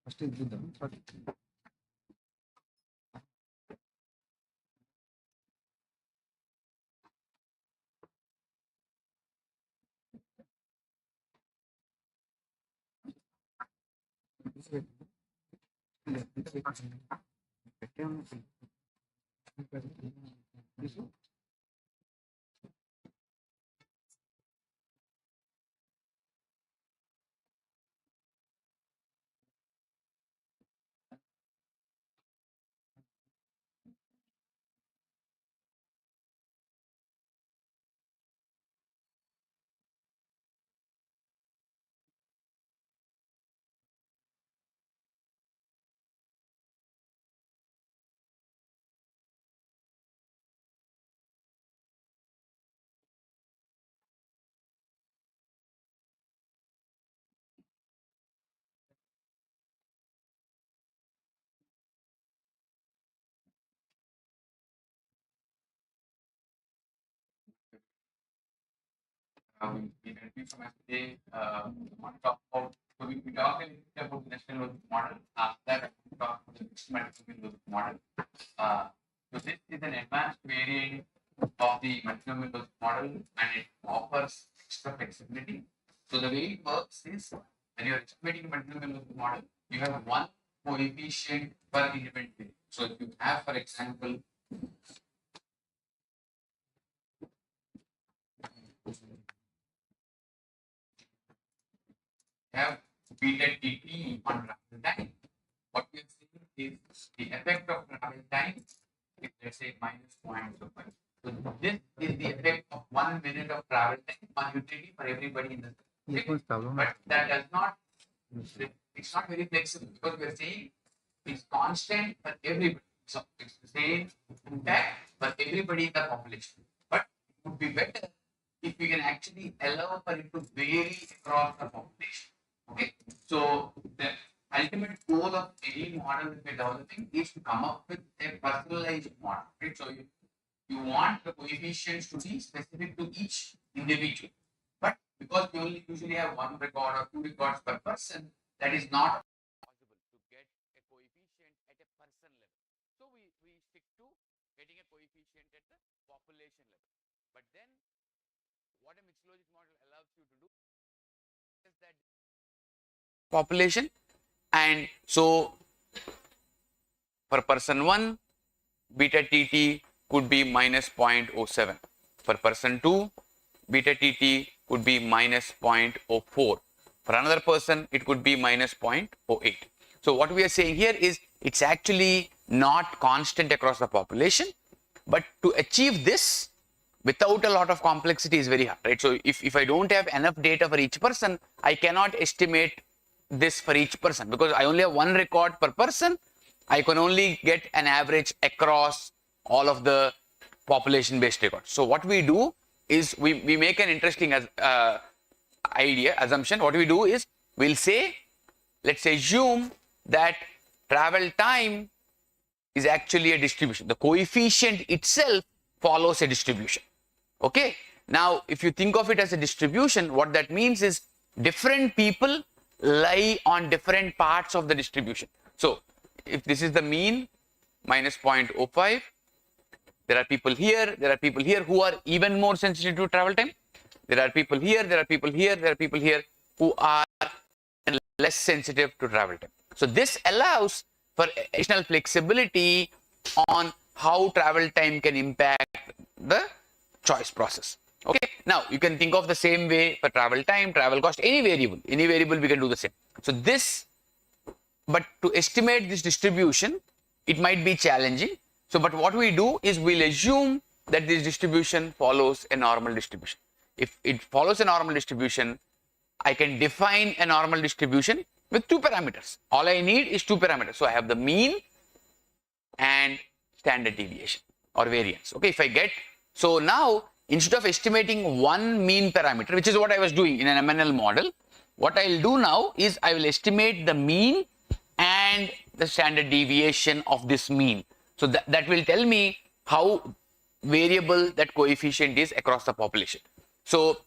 First is the We continue from yesterday. We want to talk about, so we talked a little bit about the national logic model. After that, we talked about the mixed multiple logic model. So this is an advanced variant of the multinomial logic model, and it offers extra flexibility. So the way it works is, when you are estimating a multinomial logic model, you have one coefficient per independent variable. So if you have, for example, have beta dt on travel time. What we are seeing is the effect of travel time is, let's say, minus 0.05. So this is the effect of 1 minute of travel time on utility for everybody in the system. But that does not, it's not very flexible, because we are saying it's constant for everybody. So it's the same impact for everybody in the population. But it would be better if we can actually allow for it to vary across the population. Okay, so the ultimate goal of any model that we're developing is to come up with a personalized model, right? So you want the coefficients to be specific to each individual, but because we only usually have one record or two records per person, that is not possible to get a coefficient at a person level. So we stick to getting a coefficient at the population level. But then what a mixed logic model allows you to do is that population, and so for person 1, beta tt could be minus 0.07. For person 2, beta tt could be minus 0.04. For another person, it could be minus 0.08. So what we are saying here is it's actually not constant across the population, but to achieve this without a lot of complexity is very hard, right? So if I don't have enough data for each person, I cannot estimate this for each person, because I only have one record per person. I can only get an average across all of the population based records. So what we do is we make an interesting assumption. What we do is we'll say, let's assume that travel time is actually a distribution. The coefficient itself follows a distribution. Okay. Now, if you think of it as a distribution, what that means is different people lie on different parts of the distribution. So if this is the mean, minus 0.05, there are people here, there are people here who are even more sensitive to travel time. There are people here, there are people here, there are people here who are less sensitive to travel time. So this allows for additional flexibility on how travel time can impact the choice process. Okay. Now you can think of the same way for travel time, travel cost, any variable we can do the same. So this, but to estimate this distribution, it might be challenging. So, but what we do is we'll assume that this distribution follows a normal distribution. If it follows a normal distribution, I can define a normal distribution with two parameters. All I need is two parameters. So I have the mean and standard deviation or variance. Okay, if I get, so now instead of estimating one mean parameter, which is what I was doing in an MNL model, what I'll do now is I will estimate the mean and the standard deviation of this mean. So that will tell me how variable that coefficient is across the population. So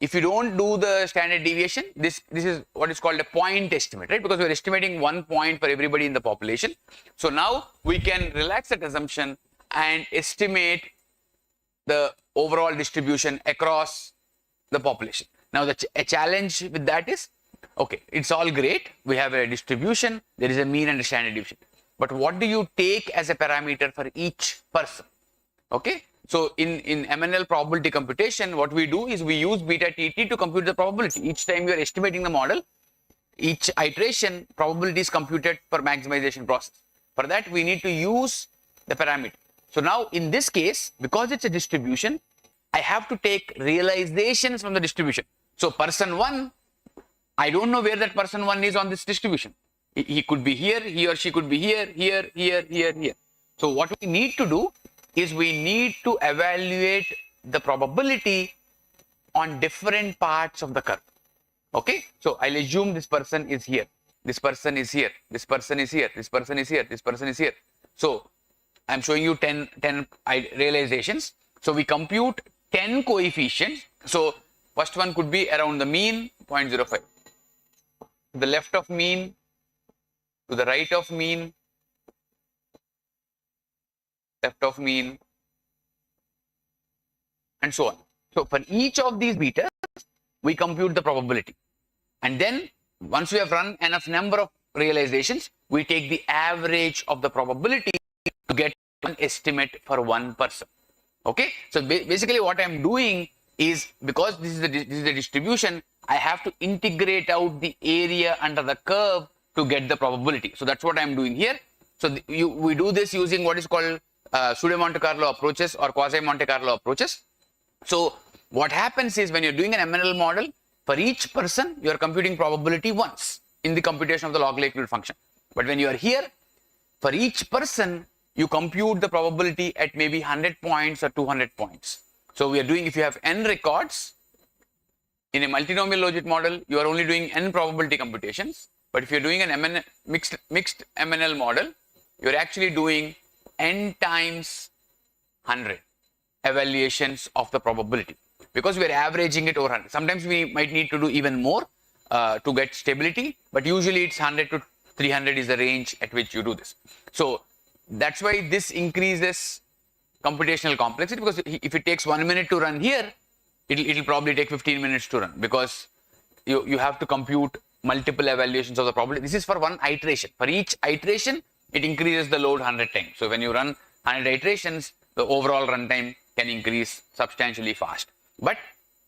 if you don't do the standard deviation, this is what is called a point estimate, right? Because we're estimating 1 point for everybody in the population. So now we can relax that assumption and estimate the overall distribution across the population. Now a challenge with that is, okay, it's all great. We have a distribution, there is a mean and a standard deviation. But what do you take as a parameter for each person? Okay. So in MNL probability computation, what we do is we use beta tt to compute the probability. Each time you are estimating the model, each iteration probability is computed for maximization process. For that, we need to use the parameter. So now in this case, because it's a distribution, I have to take realizations from the distribution. So person 1, I don't know where that person 1 is on this distribution. He could be here, he or she could be here, here, here, here, here. So what we need to do is we need to evaluate the probability on different parts of the curve. Okay. So I'll assume this person is here, this person is here, this person is here, this person is here, this person is here. So I'm showing you 10 realizations. So we compute 10 coefficients So first one could be around the mean, 0.05. To the left of mean, to the right of mean, left of mean, and so on. So for each of these betas, we compute the probability. And then once we have run enough number of realizations, we take the average of the probability to get an estimate for one person. Okay. So basically what I'm doing is, because this is the distribution, I have to integrate out the area under the curve to get the probability. So that's what I'm doing here. So we do this using what is called pseudo Monte Carlo approaches or quasi Monte Carlo approaches. So what happens is, when you're doing an MNL model, for each person, you are computing probability once in the computation of the log likelihood function. But when you are here, for each person, you compute the probability at maybe 100 points or 200 points. So we are doing, if you have n records, in a multinomial logit model, you are only doing n probability computations. But if you're doing an mixed MNL model, you're actually doing n times 100 evaluations of the probability, because we are averaging it over 100. Sometimes we might need to do even more to get stability, but usually it's 100 to 300 is the range at which you do this. So that's why this increases computational complexity, because if it takes 1 minute to run here, it'll probably take 15 minutes to run, because you have to compute multiple evaluations of the probability. This is for one iteration. For each iteration, it increases the load 100 times. So when you run 100 iterations, the overall runtime can increase substantially fast. But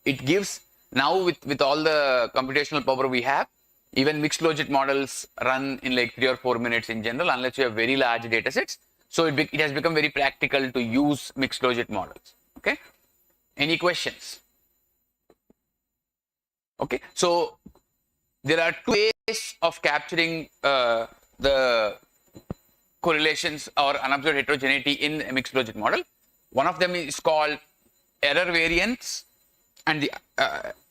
it gives, now with all the computational power we have, even mixed logit models run in like 3 or 4 minutes in general, unless you have very large data sets. So it has become very practical to use mixed logit models. Okay. Any questions? Okay. So there are two ways of capturing the correlations or unobserved heterogeneity in a mixed logit model. One of them is called error variance, and the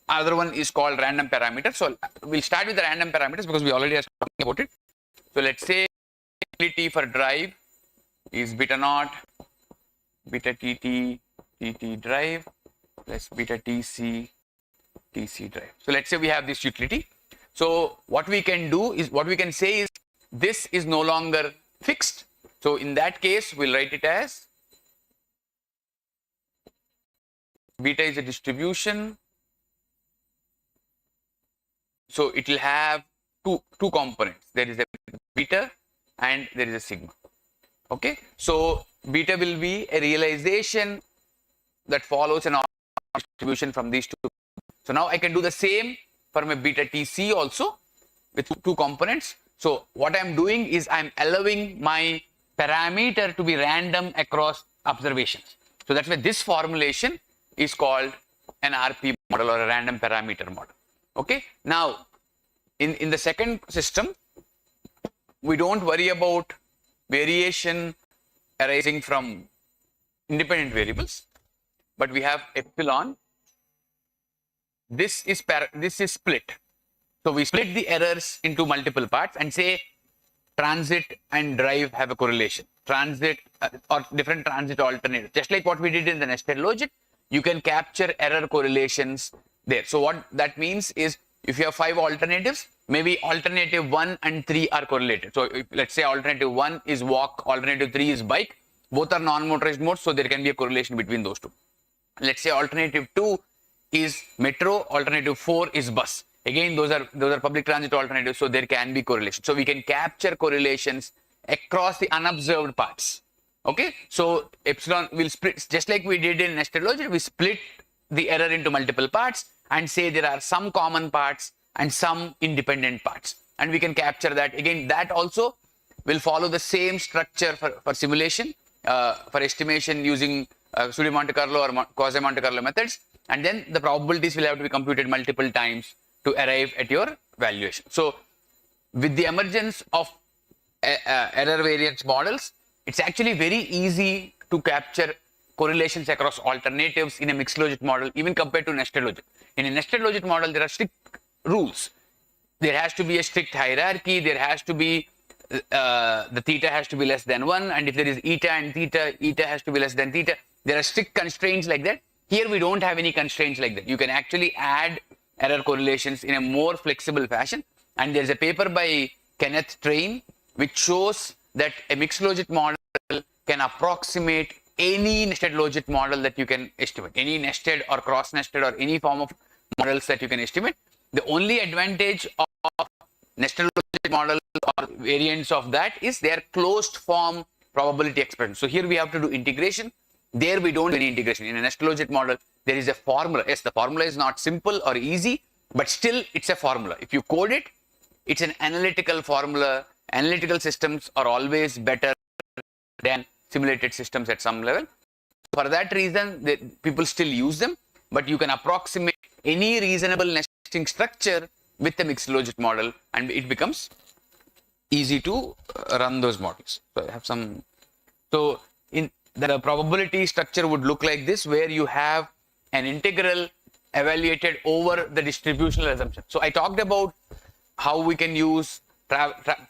other one is called random parameters. So we'll start with the random parameters because we already are talking about it. So let's say probability for drive is beta naught, beta tt, tt drive plus beta tc, tc drive. So let's say we have this utility. So what we can do is, what we can say is, this is no longer fixed. So in that case, we'll write it as beta is a distribution. So it will have two components. There is a beta and there is a sigma. Okay. So beta will be a realization that follows an distribution from these two. So now I can do the same for my beta tc also with two components. So what I'm doing is, I'm allowing my parameter to be random across observations. So that's why this formulation is called an RP model or a random parameter model. Okay. Now, in the second system, we don't worry about variation arising from independent variables, but we have epsilon. This is split. So we split the errors into multiple parts and say transit and drive have a correlation. Transit or different transit alternatives. Just like what we did in the nested logit, you can capture error correlations there. So what that means is, if you have 5 alternatives, maybe alternative 1 and 3 are correlated. So let's say alternative 1 is walk, alternative 3 is bike. Both are non-motorized modes, so there can be a correlation between those two. Let's say alternative 2 is metro, alternative 4 is bus. Again, those are public transit alternatives, so there can be correlation. So we can capture correlations across the unobserved parts. Okay, so epsilon will split, just like we did in nested logit. We split the error into multiple parts and say there are some common parts and some independent parts, and we can capture that. Again, that also will follow the same structure for simulation, for estimation using pseudo Monte Carlo or quasi Monte Carlo methods, and then the probabilities will have to be computed multiple times to arrive at your valuation. So with the emergence of error variance models, it's actually very easy to capture correlations across alternatives in a mixed logit model, even compared to nested logit. In a nested logit model, there are strict rules. There has to be a strict hierarchy. There has to be the theta has to be less than 1, and if there is eta and theta, eta has to be less than theta. There are strict constraints like that. Here we don't have any constraints like that. You can actually add error correlations in a more flexible fashion. And there's a paper by Kenneth Train which shows that a mixed logit model can approximate any nested logit model that you can estimate, any nested or cross nested or any form of models that you can estimate. The only advantage of nested logit models or variants of that is their closed form probability expression. So here we have to do integration. There we don't do any integration. In a nested logit model, there is a formula. Yes, the formula is not simple or easy, but still it's a formula. If you code it, it's an analytical formula. Analytical systems are always better than simulated systems at some level. For that reason, people still use them, but you can approximate any reasonable nesting structure with a mixed logit model, and it becomes easy to run those models. So I have some. So in the probability structure would look like this, where you have an integral evaluated over the distributional assumption. So I talked about how we can use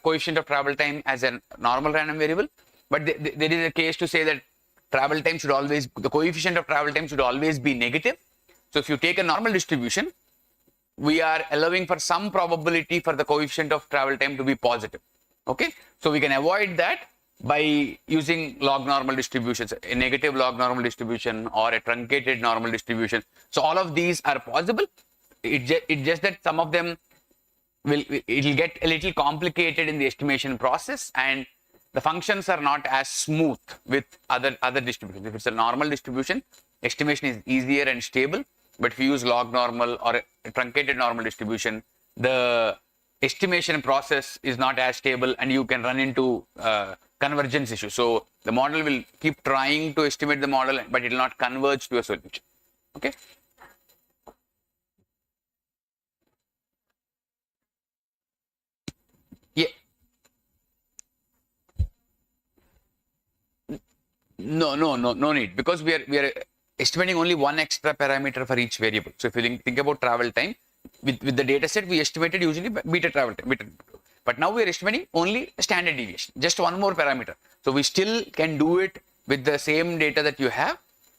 coefficient of travel time as a normal random variable, but there is a case to say that travel time should always, the coefficient of travel time should always be negative. So if you take a normal distribution, we are allowing for some probability for the coefficient of travel time to be positive. Okay, so we can avoid that by using log normal distributions, a negative log normal distribution or a truncated normal distribution. So all of these are possible. It's just that some of them it'll get a little complicated in the estimation process, and the functions are not as smooth with other distributions. If it's a normal distribution, estimation is easier and stable. But if you use log normal or a truncated normal distribution, the estimation process is not as stable, and you can run into convergence issues. So the model will keep trying to estimate the model, but it will not converge to a solution. Okay. Yeah. No need, because we are estimating only one extra parameter for each variable. So if you think about travel time, with the data set, we estimated usually beta travel time, but now we are estimating only standard deviation, just one more parameter. So we still can do it with the same data that you have,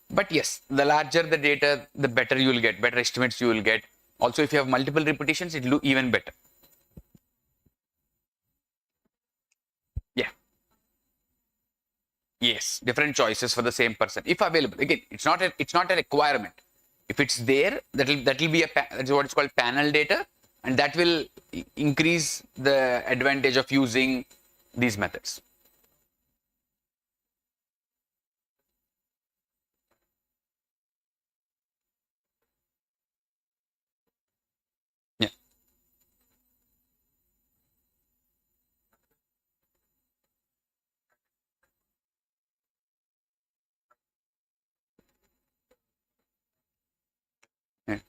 but yes, the larger the data, the better you will get, better estimates you will get. Also, if you have multiple repetitions, it will look even better. Yeah. Yes, different choices for the same person if available. Again, it's not a requirement. If it's there, that'll be that's what is called panel data, and that will increase the advantage of using these methods. Yeah. Yeah.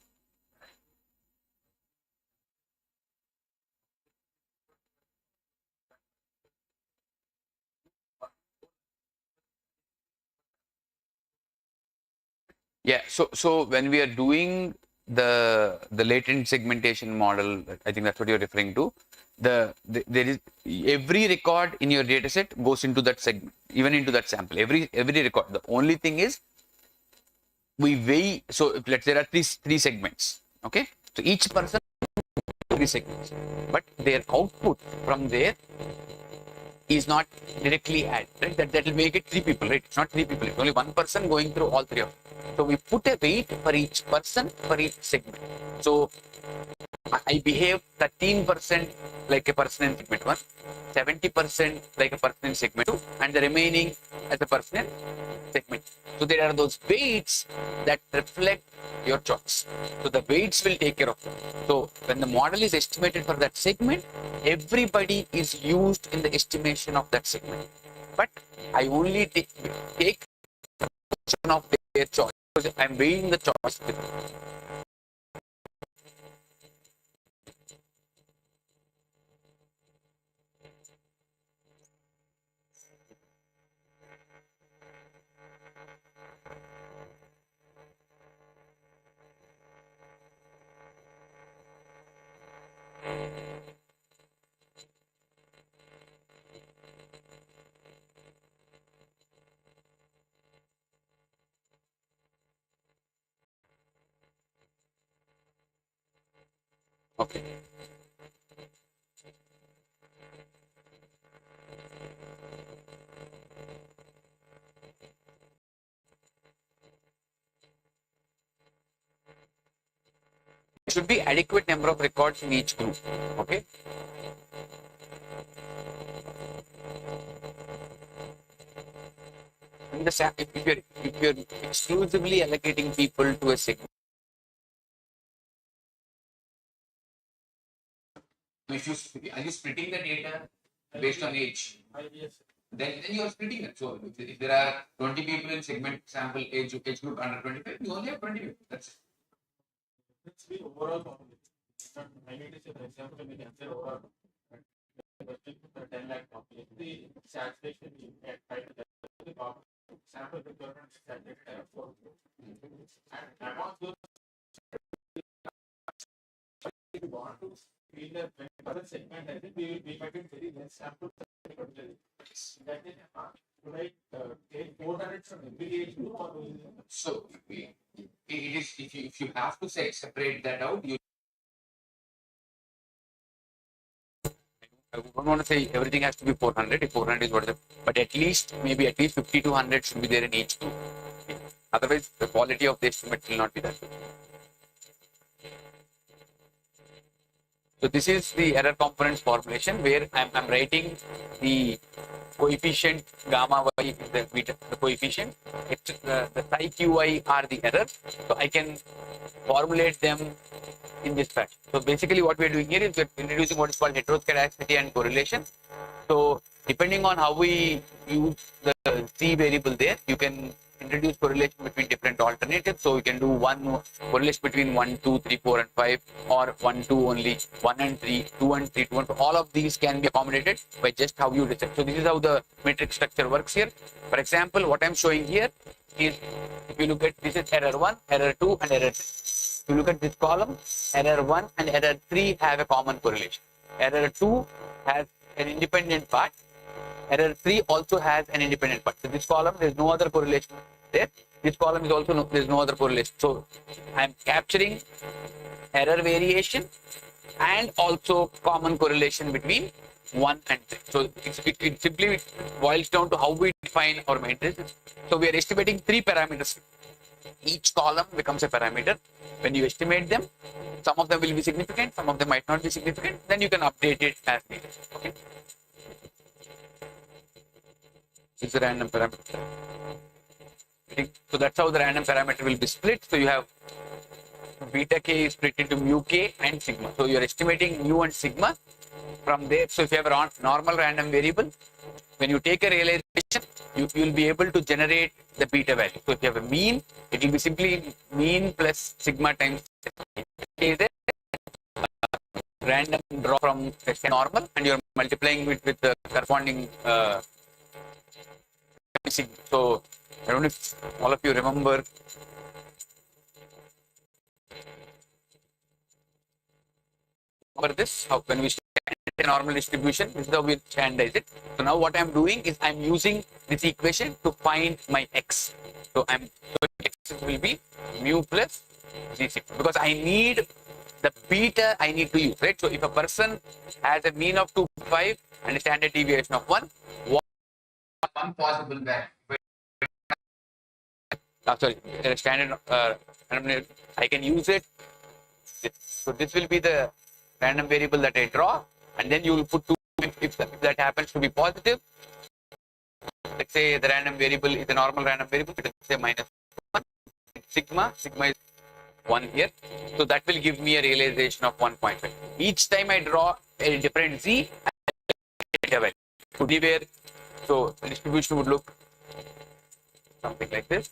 Yeah. So when we are doing the latent segmentation model, I think that's what you're referring to. There is every record in your data set goes into that segment, even into that sample. Every record. The only thing is we weigh. So let's say there are three segments. Okay. So each person 3 segments, but their output from there is not directly add, right? That will make it 3 people, right? It's not 3 people, it's only one person going through all three of them. So we put a weight for each person for each segment. So I behave 13% like a person in segment 1, 70% like a person in segment 2, and the remaining as a person in segment. So there are those weights that reflect your choice. So the weights will take care of them. So when the model is estimated for that segment, everybody is used in the estimation of that segment. But I only take of their choice, because I'm weighing the choice with them. Okay. There should be adequate number of records in each group. Okay. In the if you're exclusively allocating people to a segment, if you are you splitting the data based on age? Yes. Then you are splitting it. So if there are 20 people in segment sample age group under 25, you only have 20 people. That's it. It's the overall population. I need to say, for example, we can say overall 10 lakh population. The saturation you get right to the sample requirement is saturated at 4. And among those, if you want to feel the 20% segment, I think we might be very less sample. That is, like take 400 from every age group or so it is if you have to say separate that out, you I don't want to say everything has to be 400 if 400 is what is but at least maybe at least 50 to 100 should be there in each group. Otherwise the quality of the estimate will not be that good. So this is the error components formulation where I'm writing the coefficient gamma y is the beta, the coefficient, the psi qi are the error. So I can formulate them in this fashion. So basically what we are doing here is we are introducing what is called heteroscedasticity and correlation. So depending on how we use the C variable there, you can introduce correlation between different alternatives. So you can do one correlation between 1, 2, 3, 4 and 5 or 1, 2 only, 1 and 3, 2 and 3, 2 and 4. All of these can be accommodated by just how you decide. So this is how the matrix structure works here. For example, what I'm showing here is if you look at this is error 1, error 2 and error 3. If you look at this column, error 1 and error 3 have a common correlation. Error 2 has an independent part. Error 3 also has an independent part. So this column, there is no other correlation there. This column is also there is no other correlation. So I am capturing error variation and also common correlation between 1 and 3. So it simply boils down to how we define our matrices. So we are estimating 3 parameters. Each column becomes a parameter. When you estimate them, some of them will be significant, some of them might not be significant. Then you can update it as needed. Okay. It's a random parameter. So that's how the random parameter will be split. So you have beta k is split into mu k and sigma. So you're estimating mu and sigma from there. So if you have a normal random variable, when you take a realization, you will be able to generate the beta value. So if you have a mean, it will be simply mean plus sigma times is a random draw from normal, and you're multiplying it with the corresponding sigma. So I don't know if all of you remember this, how when we a normal distribution, this is how we standardize it. So now what I'm doing is I'm using this equation to find my x. So x will be mu plus g sigma because I need the beta I need to use, right? So if a person has a mean of 2.5 and a standard deviation of 1 possible value. Sorry, standard I can use it. So this will be the random variable that I draw, and then you will put 2 if that happens to be positive. Let's say the random variable is a normal random variable, it is say minus 1. Sigma is 1 here. So that will give me a realization of 1.5. Each time I draw a different z, I get a value. So anywhere, so the distribution would look something like this,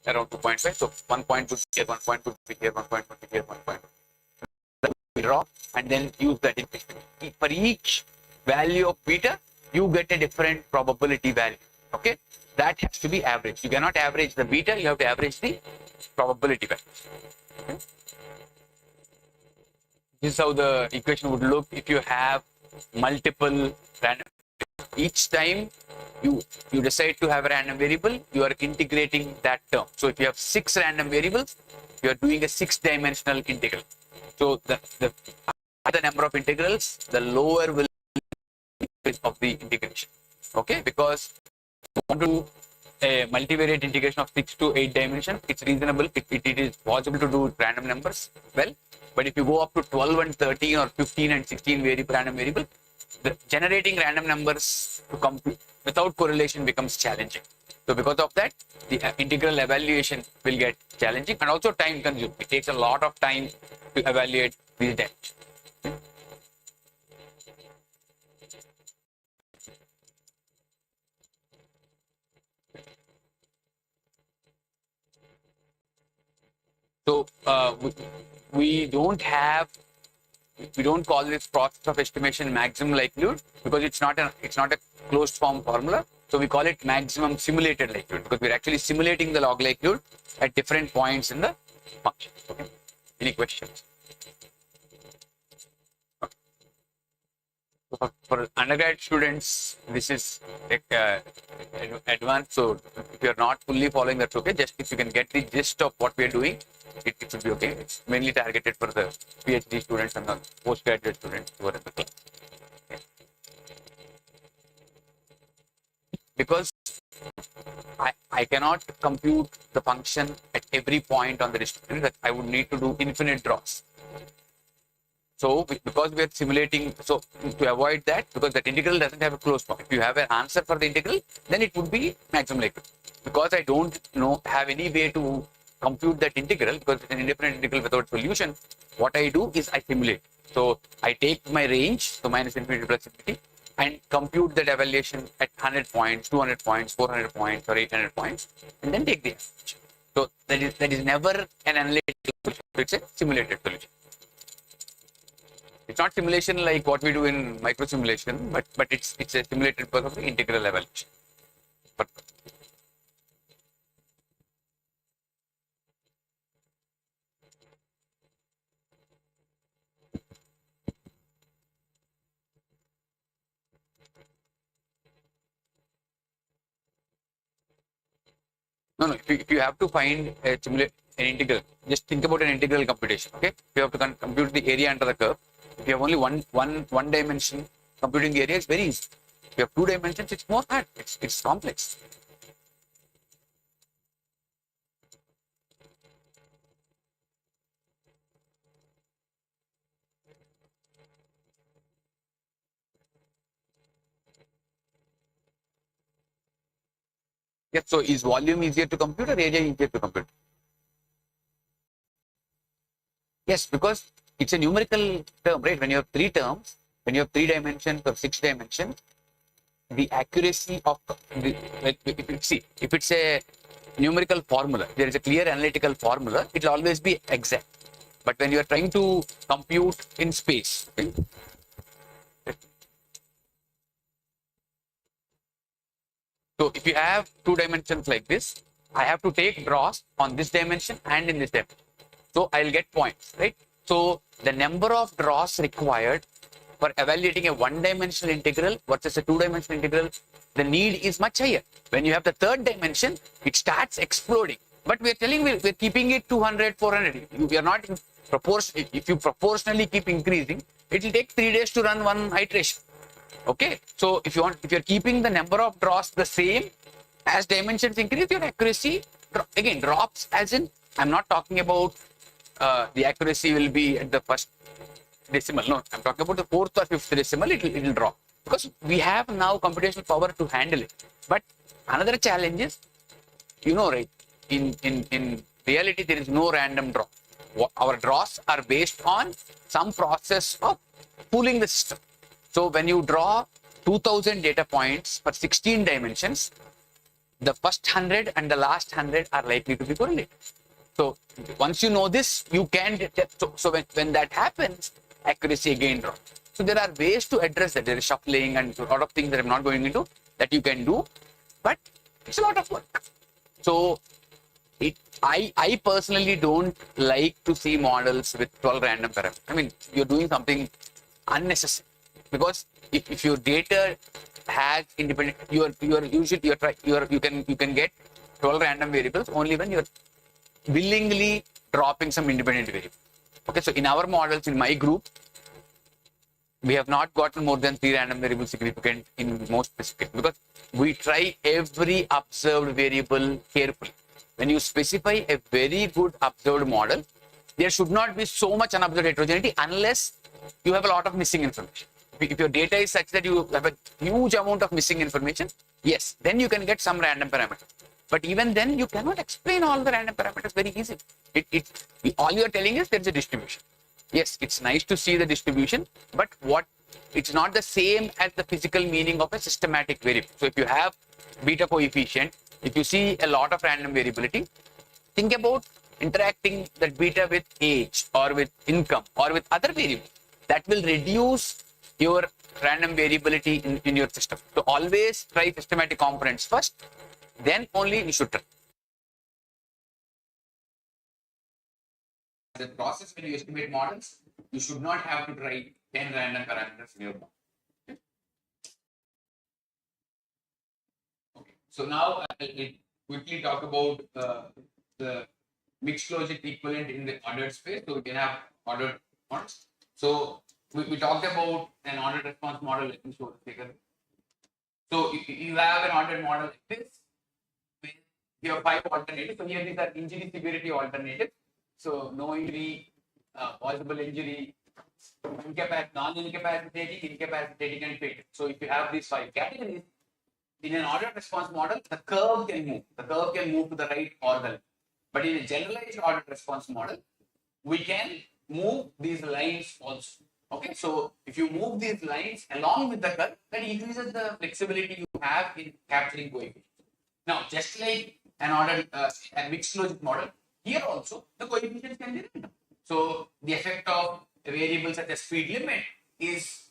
around 2.5. So 1 point would be here, 1 point would be here, 1 point would be here, 1 point. We draw and then use that in for each value of beta, you get a different probability value. Okay, that has to be averaged. You cannot average the beta, you have to average the probability value. Okay? This is how the equation would look if you have multiple random. Each time you decide to have a random variable, you are integrating that term. So if you have 6 random variables, you are doing a 6-dimensional integral. So the number of integrals, the lower will be of the integration. Okay, because you want to do a multivariate integration of 6 to 8 dimensions, it's reasonable. It is possible to do with random numbers. Well, but if you go up to 12 and 13 or 15 and 16 random variable, the generating random numbers to compute without correlation becomes challenging. So because of that, the integral evaluation will get challenging and also time consuming. It takes a lot of time to evaluate these dimensions. So we don't call this process of estimation maximum likelihood because it's not a closed form formula. So we call it maximum simulated likelihood because we're actually simulating the log likelihood at different points in the function. Okay. Any questions? For undergrad students, this is advanced. So if you're not fully following, that's okay. Just if you can get the gist of what we're doing, it should be okay. It's mainly targeted for the PhD students and the postgraduate students who are in the class. Okay. Because I cannot compute the function at every point on the distribution, that I would need to do infinite draws. So because we are simulating, so to avoid that, because that integral doesn't have a closed form. If you have an answer for the integral, then it would be maximum likelihood. Because I don't have any way to compute that integral, because it's an indifferent integral without solution, what I do is I simulate. So I take my range, so minus infinity plus infinity, and compute that evaluation at 100 points, 200 points, 400 points, or 800 points, and then take the average. So that is never an analytical solution. It's a simulated solution. It's not simulation like what we do in micro simulation, but it's a simulated because of the integral evaluation. But no. If you have to find a an integral, just think about an integral computation. Okay, if you have to compute the area under the curve, if you have only one dimension, computing the area is very easy. If you have 2 dimensions, it's more hard. It's complex. Yes. So is volume easier to compute or area easier to compute? Yes, because it's a numerical term, right? When you have 3 terms, when you have 3 dimensions or 6 dimensions, the accuracy of if it's a numerical formula, there is a clear analytical formula, it will always be exact. But when you are trying to compute in space, okay? So if you have 2 dimensions like this, I have to take draws on this dimension and in this dimension. So I'll get points, right? So the number of draws required for evaluating a 1-dimensional integral versus a 2-dimensional integral, the need is much higher. When you have the 3rd dimension, it starts exploding. But we are telling we're keeping it 200, 400. We are not in proportion. If you proportionally keep increasing, it will take 3 days to run 1 iteration. Okay. So if you're keeping the number of draws the same as dimensions increase, your accuracy again drops. As in, I'm not talking about the accuracy will be at the first decimal. No, I'm talking about the 4th or 5th decimal. It will drop because we have now computational power to handle it. But another challenge is, right? In reality, there is no random draw. Our draws are based on some process of pooling the system. So when you draw 2000 data points for 16 dimensions, the first 100 and the last 100 are likely to be correlated. So once you know this, you can detect. So when that happens, accuracy again drops. So there are ways to address that. There is shuffling and a lot of things that I'm not going into that you can do, but it's a lot of work. So I personally don't like to see models with 12 random parameters. I mean, you're doing something unnecessary because if your data has independent, you can get 12 random variables only when you're willingly dropping some independent variable. Okay, so in our models, in my group, we have not gotten more than 3 random variables significant in most specific because we try every observed variable carefully. When you specify a very good observed model, there should not be so much unobserved heterogeneity unless you have a lot of missing information. If your data is such that you have a huge amount of missing information, yes, then you can get some random parameters. But even then, you cannot explain all the random parameters very easily. All you are telling is there is a distribution. Yes, it's nice to see the distribution, but it's not the same as the physical meaning of a systematic variable. So if you have beta coefficient, if you see a lot of random variability, think about interacting that beta with age or with income or with other variables. That will reduce your random variability in your system. So always try systematic components first, then only you should try. The process when you estimate models, you should not have to try 10 random parameters in your model. Okay. So now I'll quickly talk about the mixed logic equivalent in the ordered space. So we can have ordered models. So we talked about an ordered response model. Let me show the figure. So if you have an ordered model like this, you have 5 alternatives. So here these are injury severity alternatives. So no injury, possible injury, non-incapacitating, incapacitating, and fatal. So if you have these 5 categories, in an ordered response model, the curve can move. The curve can move to the right or the left. But in a generalized ordered response model, we can move these lines also. Okay, so if you move these lines along with the curve, that increases the flexibility you have in capturing coefficients. Now, just like an ordered a mixed logic model, here also the coefficients can be random. So the effect of a variable such as speed limit is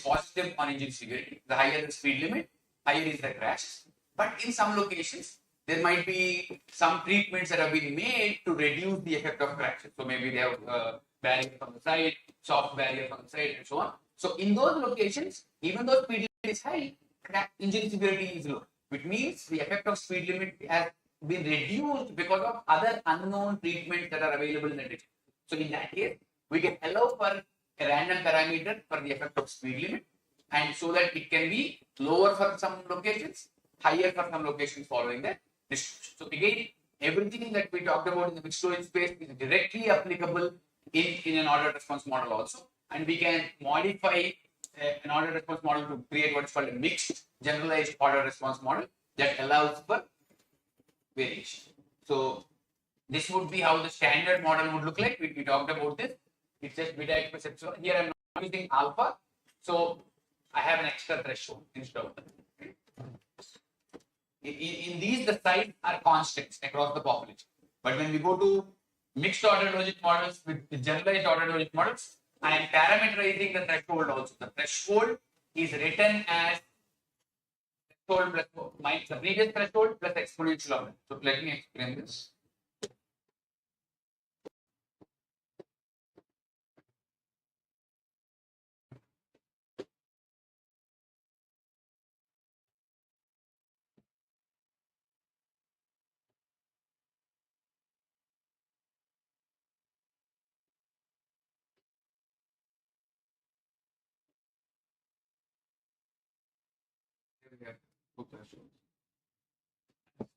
positive on engine severity. The higher the speed limit, higher is the crash. But in some locations, there might be some treatments that have been made to reduce the effect of crashes. So maybe they have barrier from the side, soft barrier from the side, and so on. So in those locations, even though speed limit is high, engine severity is low. Which means the effect of speed limit has been reduced because of other unknown treatments that are available in the region. So in that case, we can allow for a random parameter for the effect of speed limit, and so that it can be lower for some locations, higher for some locations following that distribution. So again, everything that we talked about in the mixed logic space is directly applicable in an ordered response model also, and we can modify an ordered response model to create what is called a mixed generalized ordered response model that allows for variation. So this would be how the standard model would look like. We talked about this. It's just beta x plus epsilon. Here I'm not using alpha, so I have an extra threshold instead of that. In these, the size are constants across the population. But when we go to mixed ordered logic models with generalized ordered logic models, I am parameterizing the threshold also. The threshold is written as threshold plus minus the previous threshold plus exponential of it. So let me explain this.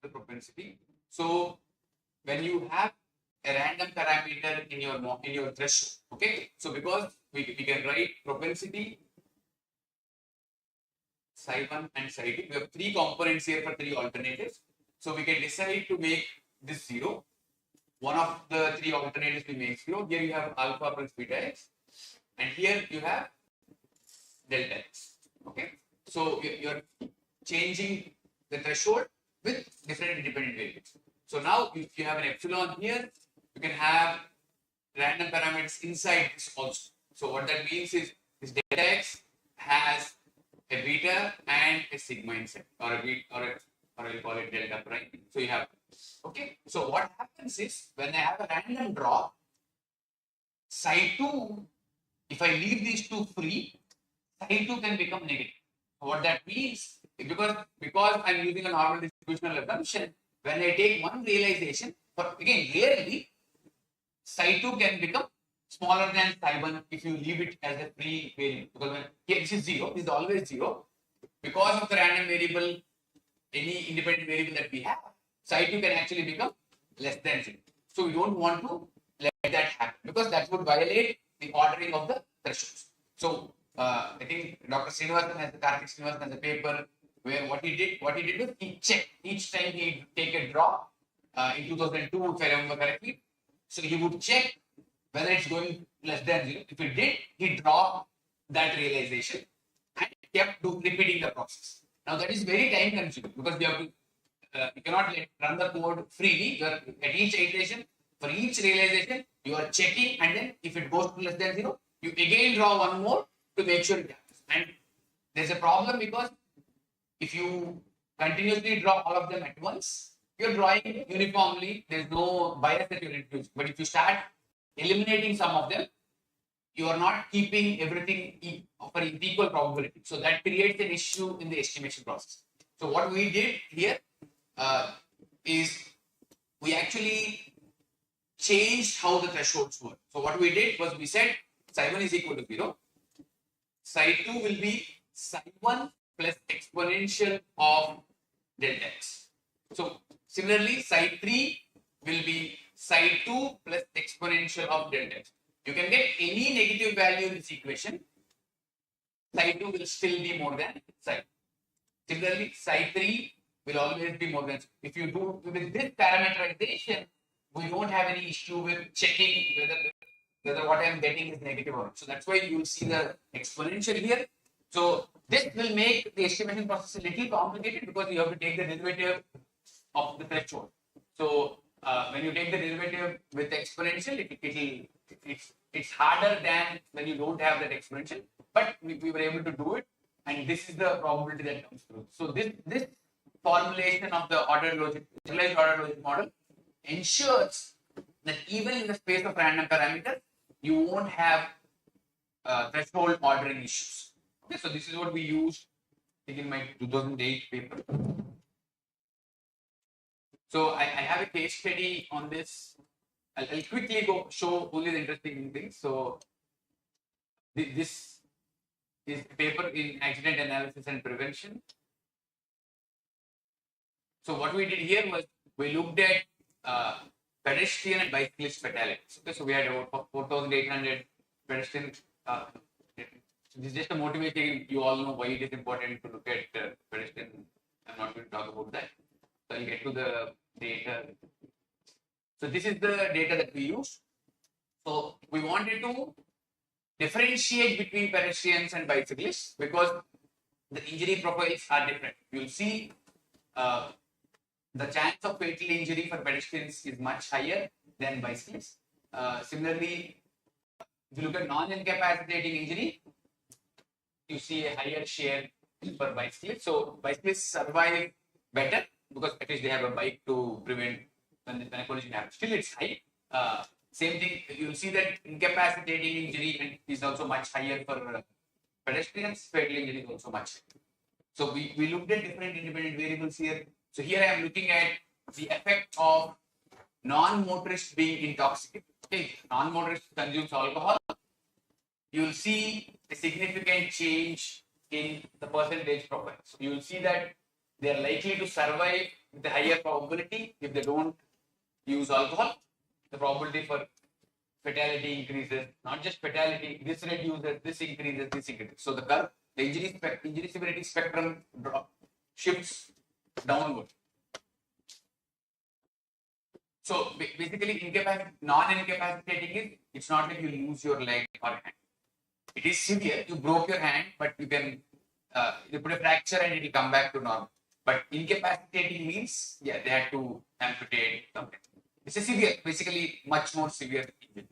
The propensity. So when you have a random parameter in your threshold, okay. So because we can write propensity psi1 and psi2. We have 3 components here for 3 alternatives. So we can decide to make this 0. One of the 3 alternatives we make 0. Here you have alpha plus beta x, and here you have delta x. Okay. So you're changing the threshold with different independent variables. So now if you have an epsilon here, you can have random parameters inside this also. So what that means is this delta x has a beta and a sigma inside, or a beta, or we'll call it delta prime. So you have, okay. So what happens is when I have a random drop, psi2, if I leave these 2 free, psi2 can become negative. What that means, because I'm using a normal distributional assumption, when I take one realization, but again, rarely, psi2 can become smaller than psi1 if you leave it as a free variable. Because when here this is 0, this is always 0. Because of the random variable, any independent variable that we have, psi2 can actually become less than 0. So we don't want to let that happen because that would violate the ordering of the thresholds. So I think Dr. Karthik Srinivasan has a paper where what he did was he checked each time he take a draw in 2002, if I remember correctly. So he would check whether it's going less than 0. If it did, he dropped that realization and kept repeating the process. Now that is very time consuming because we have to you cannot run the code freely. You are at each iteration, for each realization, you are checking, and then if it goes to less than 0, you again draw one more to make sure it happens. And there's a problem because if you continuously draw all of them at once, you're drawing uniformly. There's no bias that you're introducing. But if you start eliminating some of them, you are not keeping everything for equal probability. So that creates an issue in the estimation process. So what we did here is we actually changed how the thresholds work. So what we did was we said psi1 is equal to 0. Psi2 will be psi1 plus exponential of delta x. So similarly, psi3 will be psi2 plus exponential of delta x. You can get any negative value in this equation. Psi2 will still be more than psi. Similarly, psi3 will always be more than. If you do with this parameterization, we don't have any issue with checking whether what I'm getting is negative or not. So that's why you will see the exponential here. So this will make the estimation process a little complicated because you have to take the derivative of the threshold. So when you take the derivative with exponential, it's harder than when you don't have that exponential. But we were able to do it, and this is the probability that comes through. So this formulation of the generalized ordered logic model ensures that even in the space of random parameters, you won't have threshold ordering issues. Okay, so this is what we used in my 2008 paper. So I have a case study on this. I'll quickly go show only the interesting things. So this is a paper in accident analysis and prevention. So what we did here was we looked at pedestrian and bicyclist fatalities. Okay, so we had about 4,800 pedestrians. This is just a motivation. You all know why it is important to look at pedestrian. I'm not going to talk about that. So I'll get to the data. So this is the data that we used. So we wanted to differentiate between pedestrians and bicyclists because the injury profiles are different. You'll see the chance of fatal injury for pedestrians is much higher than bicyclists. Similarly, if you look at non-incapacitating injury, you see a higher share for bicyclists. So bicyclists survive better because at least they have a bike to prevent when a collision happens. Still, it's high. Same thing, you'll see that incapacitating injury is also much higher for pedestrians. Fatal injury is also much higher. So we looked at different independent variables here. So here I am looking at the effect of non-motorist being intoxicated. Okay, non-motorist consumes alcohol. You will see a significant change in the percentage profile. So you will see that they are likely to survive with a higher probability if they don't use alcohol. The probability for fatality increases. Not just fatality, this reduces, this increases, this increases. So the curve, the injury severity spectrum shifts downward. So basically, non-incapacitating is it's not like you lose your leg or hand. It is severe. You broke your hand, but you can you put a fracture and it will come back to normal. But incapacitating means they had to amputate something. It's a severe, basically much more severe injury.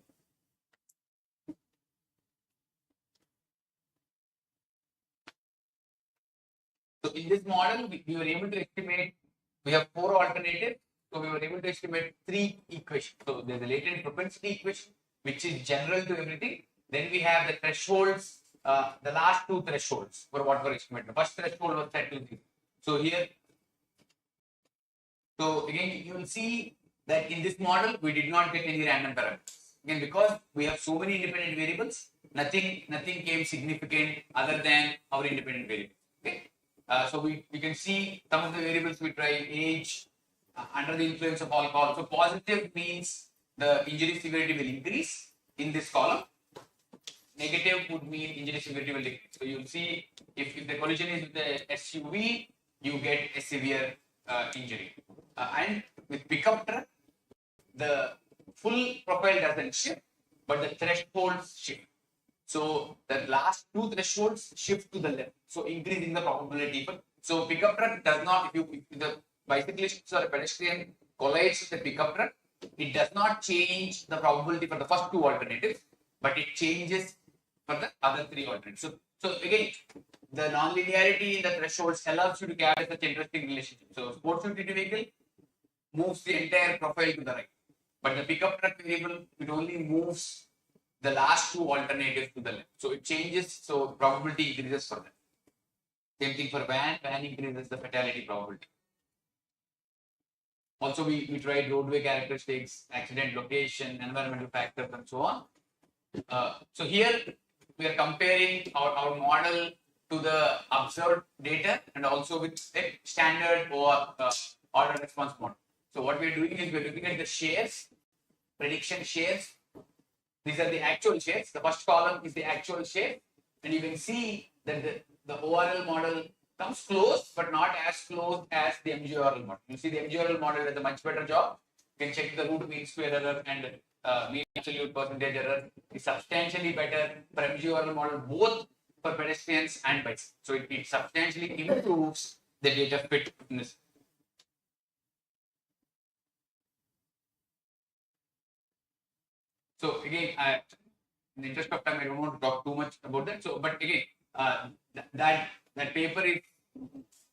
So in this model, we were able to estimate. We have 4 alternatives. So we were able to estimate 3 equations. So there's a latent propensity equation, which is general to everything. Then we have the thresholds, the last 2 thresholds for what were estimated. The first threshold was set to 0. So here, so again, you will see that in this model, we did not get any random parameters. again, because we have so many independent variables, nothing came significant other than our independent variables. Okay. So we can see some of the variables we try: age, under the influence of alcohol. So positive means the injury severity will increase in this column. Negative would mean injury severity will decrease. So you'll see if the collision is with the SUV, you get a severe injury. And with pickup truck, the full profile doesn't shift, but the thresholds shift. So the last two thresholds shift to the left, so increasing the probability for. So pickup truck does not. If the bicyclist or a pedestrian collides with the pickup truck, it does not change the probability for the first two alternatives, but it changes for the other three alternatives. So again, the nonlinearity in the thresholds allows you to capture such interesting relationship. So sports utility vehicle moves the entire profile to the right, but the pickup truck variable, it only moves the last two alternatives to the left. So it changes, so probability increases for that. Same thing for van increases the fatality probability. Also, we tried roadway characteristics, accident location, environmental factors, and so on. So here we are comparing our model to the observed data and also with a standard or order response model. So what we are doing is we are looking at the shares, prediction shares. These are the actual shares. The first column is the actual share, and you can see that the ORL model comes close, but not as close as the MGORL model. You see the MGORL model does a much better job. You can check the root mean square error and mean absolute percentage error is substantially better for MGORL model, both for pedestrians and bikes. So it substantially improves the data fit in this. So again, in the interest of time, I don't want to talk too much about that. So, but again, that paper is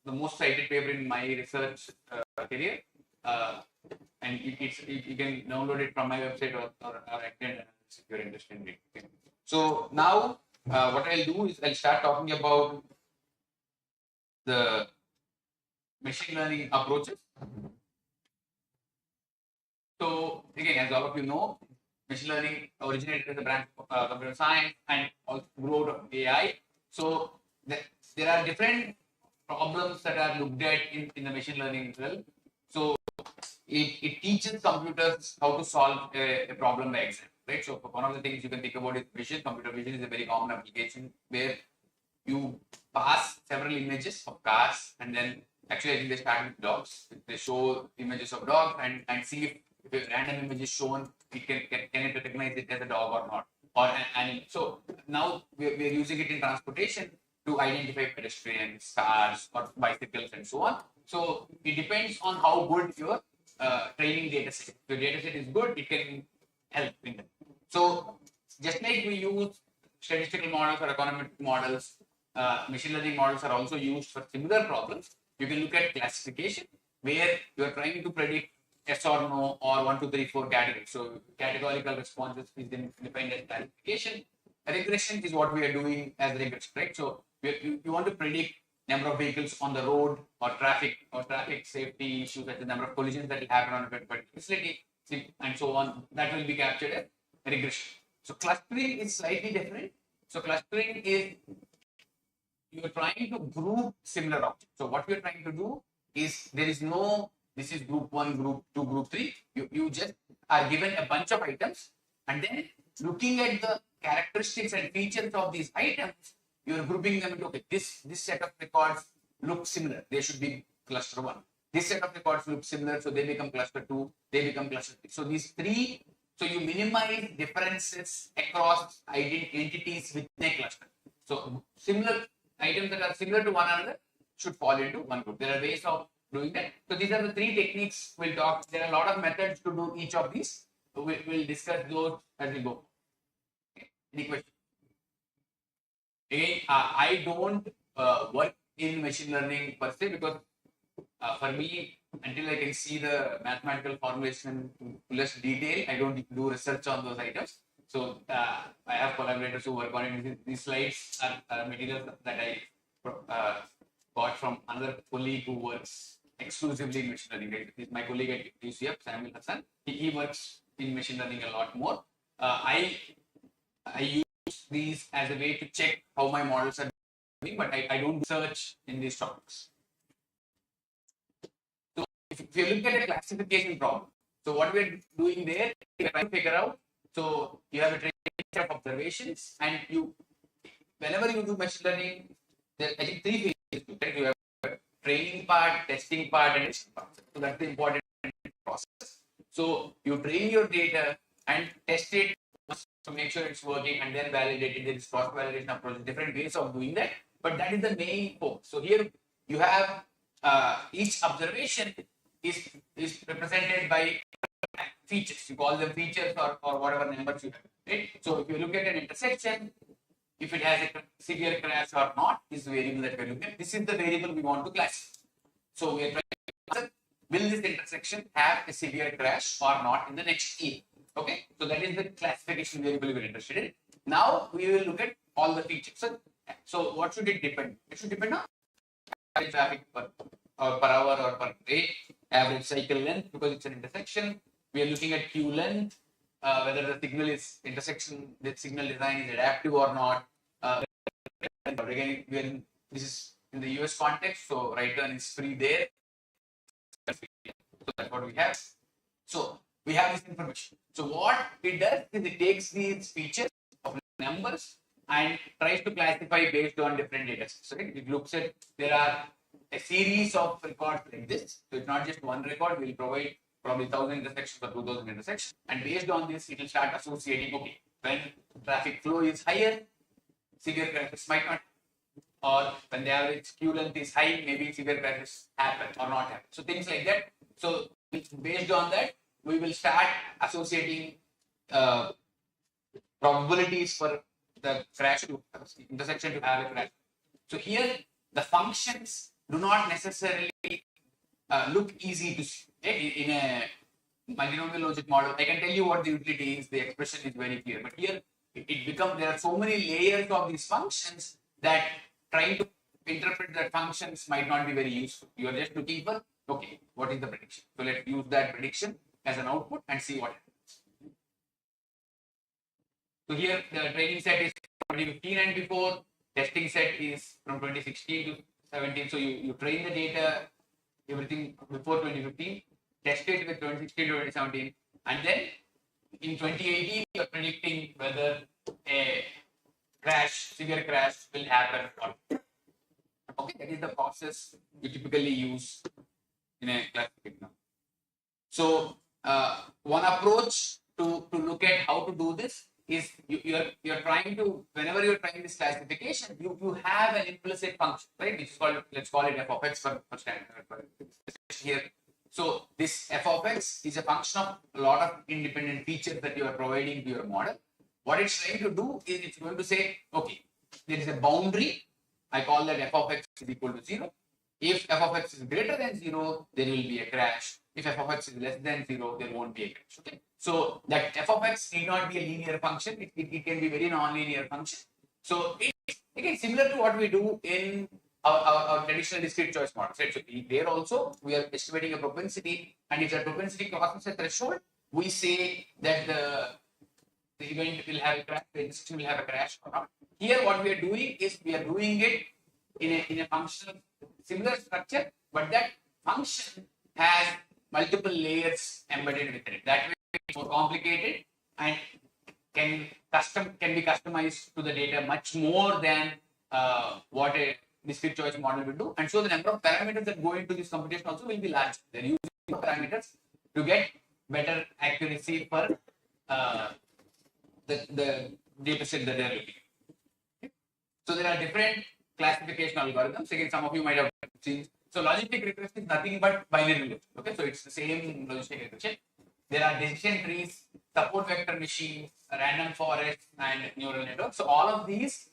the most cited paper in my research career, and you can download it from my website or attend if you're interested in it. Okay. So now, what I'll do is I'll start talking about the machine learning approaches. So again, as all of you know, machine learning originated as a branch of computer science and also grew out of AI. So there are different problems that are looked at in the machine learning as well. So it teaches computers how to solve a problem by example, right? So one of the things you can think about is vision. Computer vision is a very common application where you pass several images of cars, and then actually I think they start with dogs. They show images of dogs and see if a random image is shown, it can it recognize it as a dog or not, or an animal. So now we're using it in transportation to identify pedestrians, cars, or bicycles, and so on. So it depends on how good your training data set. If your data set is good, it can help in that. So just like we use statistical models or econometric models, machine learning models are also used for similar problems. You can look at classification, where you are trying to predict yes or no, or 1, 2, 3, 4 categories. So categorical responses is defined as classification. Regression is what we are doing as regression, right? So you want to predict number of vehicles on the road, or traffic safety issues, such as number of collisions that will happen on a particular facility, and so on. That will be captured as regression. So clustering is slightly different. So clustering is you are trying to group similar objects. So what we are trying to do is there is no this is group 1, group 2, group 3. You just are given a bunch of items, and then looking at the characteristics and features of these items, you are grouping them into, okay, this set of records look similar. They should be cluster 1. This set of records look similar, so they become cluster 2. They become cluster 3. So these three, so you minimize differences across entities within a cluster. So similar items that are similar to one another should fall into one group. There are ways of doing that. So these are the three techniques we'll talk. There are a lot of methods to do each of these. So we'll discuss those as we go. Okay. Any questions? Again, I don't work in machine learning per se, because for me, until I can see the mathematical formulation in fullest detail, I don't do research on those items. So I have collaborators who work on it. These slides are materials that I got from another colleague who works exclusively in machine learning. Right? My colleague at UCF, Samuel Hassan, he works in machine learning a lot more. I use these as a way to check how my models are doing, but I don't do search in these topics. So if you look at a classification problem, so what we're doing there, we're trying to figure out. So you have a training set of observations, and whenever you do machine learning, there I think three phases. Right? You have training part, testing part, and testing part. So that's the important process. So you train your data and test it to make sure it's working, and then validate it. There is cross validation approach, different ways of doing that. But that is the main focus. So here you have each observation is represented by features. You call them features or whatever numbers you have. Right? So if you look at an intersection, if it has a severe crash or not, is the variable that we're looking at. This is the variable we want to classify. So we're trying to answer, will this intersection have a severe crash or not in the next year? Okay, so that is the classification variable we're interested in. Now we will look at all the features. So what should it depend? It should depend on average traffic per hour or per day, average cycle length, because it's an intersection. We are looking at queue length, whether the signal is intersection, the signal design is adaptive or not. Again, this is in the US context, so right turn is free there. So that's what we have. So we have this information. So what it does is it takes these features of numbers and tries to classify based on different data sets. Right? It looks at there are a series of records like this. So it's not just one record. We'll provide probably 1,000 intersections or 2,000 intersections, and based on this, it will start associating. Okay, when traffic flow is higher, severe crashes might not, or when the average queue length is high, maybe severe crashes happen or not happen. So things like that. So based on that, we will start associating probabilities for the crash to intersection to have a crash. So here the functions do not necessarily look easy to see. In a multinomial logic model, I can tell you what the utility is. The expression is very clear, but here it becomes there are so many layers of these functions that trying to interpret that functions might not be very useful. You are just looking for, okay, what is the prediction? So let's use that prediction as an output and see what happens. So here the training set is 2015 and before, testing set is from 2016 to 17. So you train the data, everything before 2015, test it with 2016 to 2017, and then in 2018 you are predicting whether a severe crash will happen or not. Okay, that is the process we typically use in a classification. So one approach to look at how to do this is you're trying to, whenever you're trying this classification, you have an implicit function, right? Which is called, let's call it f of x for standard here. So this f of x is a function of a lot of independent features that you are providing to your model. What it's trying to do is it's going to say, okay, there is a boundary. I call that f of x is equal to 0. If f of x is greater than 0, there will be a crash. If f of x is less than 0, there won't be a crash. Okay. So that f of x need not be a linear function. It can be very non-linear function. So it's again similar to what we do in our traditional discrete choice models. Right? So there also we are estimating a propensity, and if that propensity crosses a threshold, we say that the event will have a crash, the intersection will have a crash or not. Here, what we are doing is we are doing it in a function similar structure, but that function has multiple layers embedded within it. That way, it's more complicated and can be customized to the data much more than what a discrete choice model will do. And so the number of parameters that go into this computation also will be large. They're using parameters to get better accuracy for the data set that they're looking at. So there are different classification algorithms. Again, some of you might have seen. So logistic regression is nothing but binary logic. Okay, so it's the same logistic regression. There are decision trees, support vector machines, random forests, and neural networks. So all of these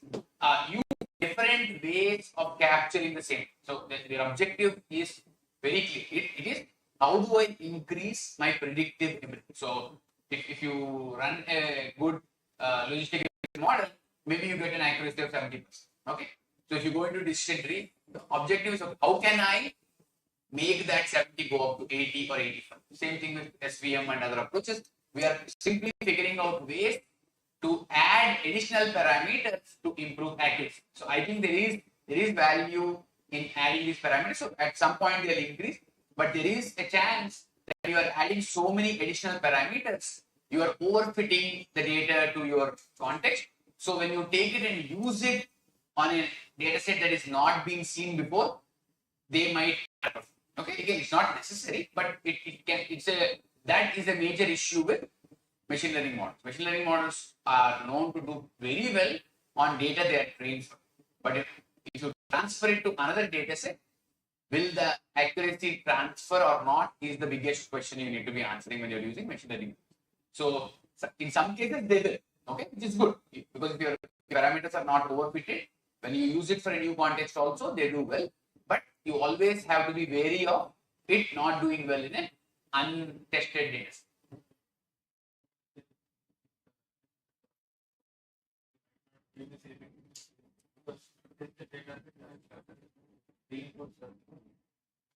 use different ways of capturing the same. So their objective is very clear. It is how do I increase my predictive ability? So if you run a good logistic model, maybe you get an accuracy of 70%. Okay. So if you go into decision tree, the objective is how can I make that 70 go up to 80 or 85? Same thing with SVM and other approaches. We are simply figuring out ways to add additional parameters to improve accuracy. So I think there is value in adding these parameters. So at some point they'll increase, but there is a chance that you are adding so many additional parameters, you are overfitting the data to your context. So when you take it and use it on a data set that is not being seen before, they might. Okay, again, it's not necessary, but that is a major issue with machine learning models. Machine learning models are known to do very well on data they are trained for. But if you transfer it to another data set, will the accuracy transfer or not is the biggest question you need to be answering when you're using machine learning. So in some cases they will, okay, which is good, because if your parameters are not overfitted, when you use it for a new context also, they do well. But you always have to be wary of it not doing well in an untested data set.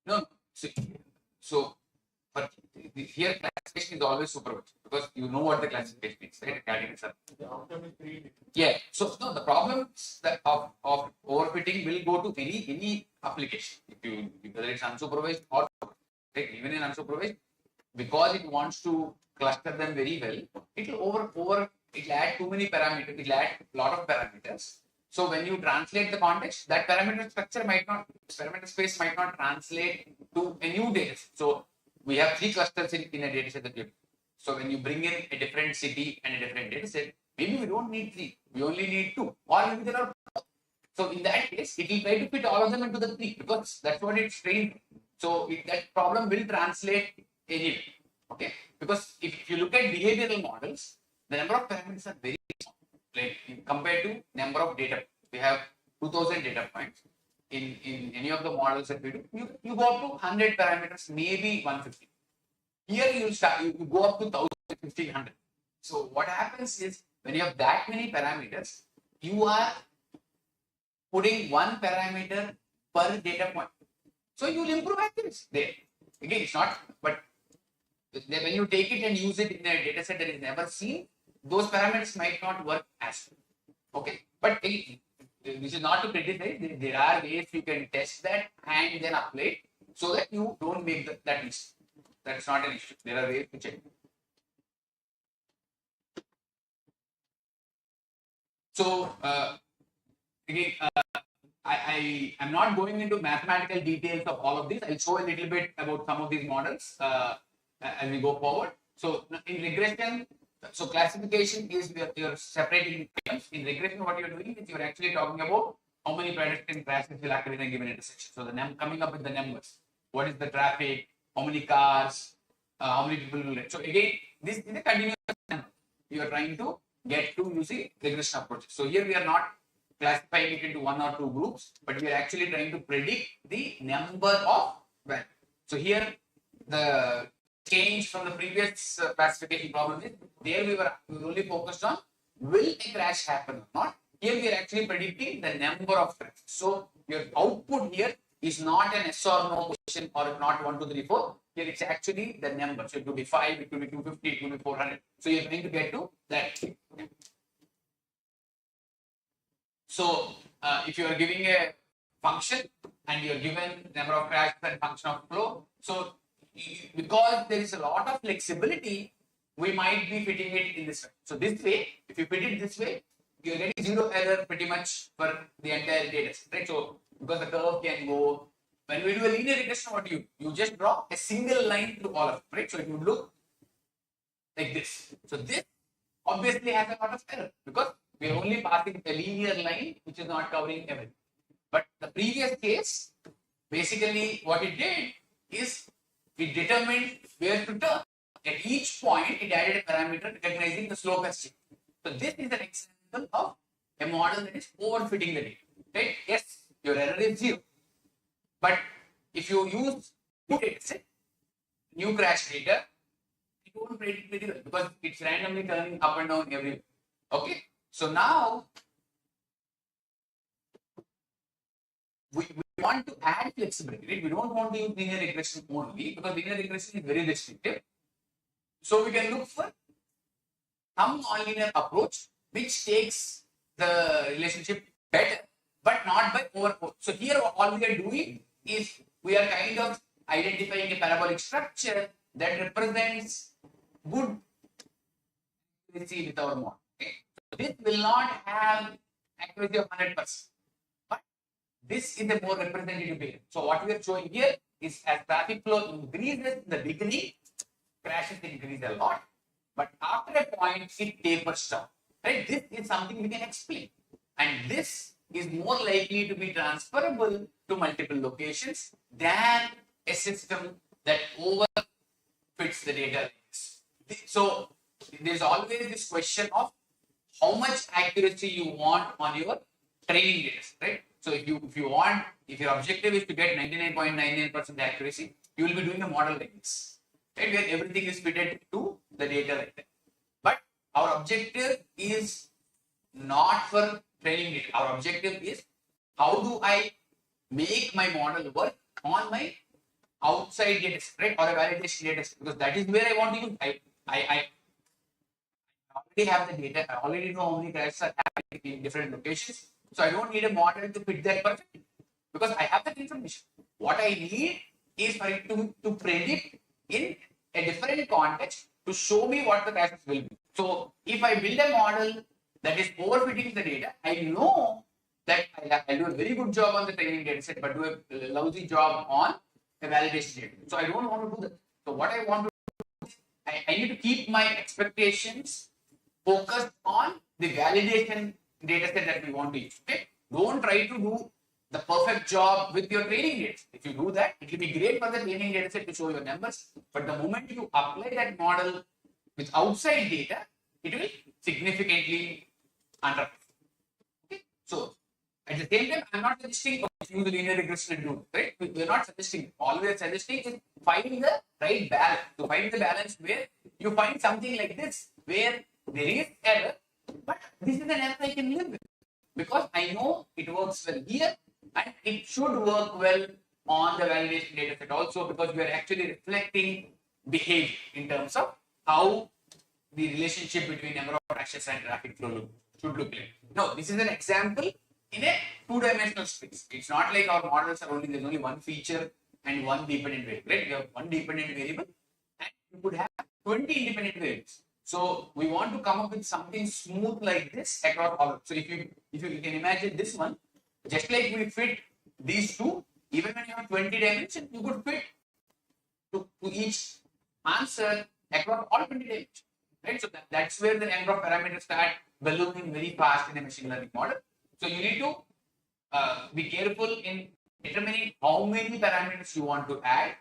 No, so but here classification is always supervised, because you know what the classification is, right? Yeah. So no, the problems that of overfitting will go to any application. Whether it's unsupervised or right, even in unsupervised, because it wants to cluster them very well, it'll add too many parameters, it'll add a lot of parameters. So when you translate the context, that parameter space might not translate to a new data set. So we have 3 clusters in a data set that we have. So when you bring in a different city and a different data set, maybe we don't need 3, we only need 2, or maybe there are 4. So in that case, it will try to fit all of them into the 3, because that's what it's trained. So that problem will translate anyway. Okay, because if you look at behavioral models, the number of parameters are very small, like compared to number of data. We have 2000 data points in any of the models that we do. You go up to 100 parameters, maybe 150. Here you go up to 1000, 1500. So what happens is, when you have that many parameters, you are putting one parameter per data point. So you will improve accuracy there. Again, it's not, but when you take it and use it in a data set that is never seen, those parameters might not work as well. Okay, but this is not to criticize. There are ways you can test that and then apply it, so that you don't make that mistake. That's not an issue. There are ways to check. So again, I am not going into mathematical details of all of these. I'll show a little bit about some of these models as we go forward. So in regression, so classification is you're separating terms. In regression, what you're doing is you're actually talking about how many pedestrian crashes will occur in a given intersection. So coming up with the numbers. What is the traffic? How many cars? How many people will. So again, this is a continuous number. You are trying to get to using regression approaches. So here we are not classifying it into 1 or 2 groups, but we are actually trying to predict the number of values. So here the change from the previous classification problem is, there we were only focused on will a crash happen or not. Here we are actually predicting the number of crashes. So your output here is not an yes or no question, or not 1, 2, 3, 4. Here it's actually the number. So it could be 5, it could be 250, it could be 400. So you're trying to get to that. So if you are giving a function and you are given number of crashes and function of flow, so because there is a lot of flexibility, we might be fitting it in this way. So this way, if you fit it this way, you're getting 0 error pretty much for the entire data set, right? So because the curve can go, when we do a linear regression, what you just draw a single line through all of it, right? So it would look like this. So this obviously has a lot of error, because we are only passing a linear line which is not covering everything. But the previous case, basically what it did is it determined where to turn. At each point, it added a parameter recognizing the slope as change. So this is an example of a model that is overfitting the data. Right? Yes, your error is 0. But if you use new data set, new crash data, it won't predict very well, because it's randomly turning up and down everywhere. Okay? So now we want to add flexibility. Right? We don't want to use linear regression only, because linear regression is very restrictive. So we can look for some nonlinear approach which takes the relationship better, but not by overpose. So here all we are doing is we are kind of identifying a parabolic structure that represents good accuracy with our model. Okay? So this will not have accuracy of 100%, but this is a more representative way. So what we are showing here is as traffic flow increases in the beginning, crashes increase a lot, but after a point it tapers down. Right? This is something we can explain, and this is more likely to be transferable to multiple locations than a system that overfits the data. So there's always this question of how much accuracy you want on your training data, right? So if your objective is to get 99.99% accuracy, you will be doing a model like this, right? Where everything is fitted to the data like that. But our objective is not for training data. Our objective is how do I make my model work on my outside data set, right? Or a validation data set, because that is where I want to use. I already have the data. I already know how many crashes are happening in different locations. So I don't need a model to fit that perfectly because I have that information. What I need is for it to predict in a different context to show me what the crashes will be. So if I build a model that is overfitting the data, I know that I do a very good job on the training data set, but do a lousy job on the validation data. So I don't want to do that. So what I want to do is I need to keep my expectations focused on the validation data set that we want to use. Okay? Don't try to do the perfect job with your training data. If you do that, it will be great for the training data set to show your numbers. But the moment you apply that model with outside data, it will significantly underperform. Okay? So at the same time, I'm not suggesting use linear regression and do it, right? We're not suggesting. All we're suggesting is find the right balance. To find the balance where you find something like this, where there is error, but this is an error I can live with because I know it works well here and it should work well on the validation data set also because we are actually reflecting behavior in terms of how the relationship between number of crashes and traffic flow should look like. No, this is an example in a two-dimensional space. It's not like our models are there's only one feature and one dependent variable, right? We have one dependent variable and you could have 20 independent variables. So we want to come up with something smooth like this across all. So if you can imagine this one, just like we fit these two, even when you have 20 dimensions, you could fit to each answer across all 20 dimensions. Right? So that's where the number of parameters start ballooning very fast in a machine learning model. So you need to be careful in determining how many parameters you want to add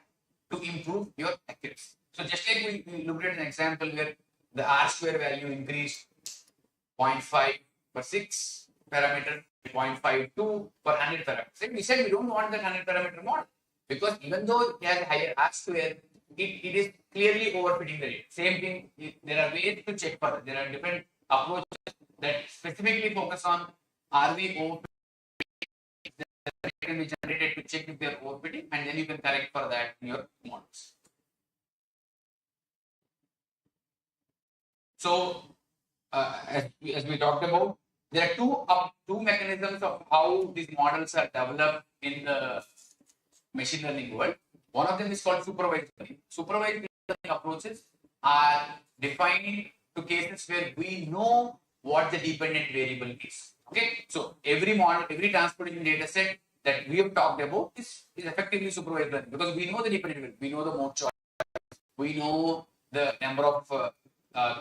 to improve your accuracy. So just like we looked at an example where the R square value increased 0.5 per 6 parameter, 0.52 per 100 parameters. And we said we don't want that 100 parameter model because even though it has a higher R square, it is clearly overfitting the data. Same thing, there are ways to check for that. There are different approaches that specifically focus on are we overfitting the data can be generated to check if they are overfitting, and then you can correct for that in your models. So, as we talked about, there are two mechanisms of how these models are developed in the machine learning world. One of them is called supervised learning. Supervised learning approaches are defined to cases where we know what the dependent variable is. Okay, so every model, every transportation data set that we have talked about is effectively supervised learning because we know the dependent variable, we know the mode choice, we know the number of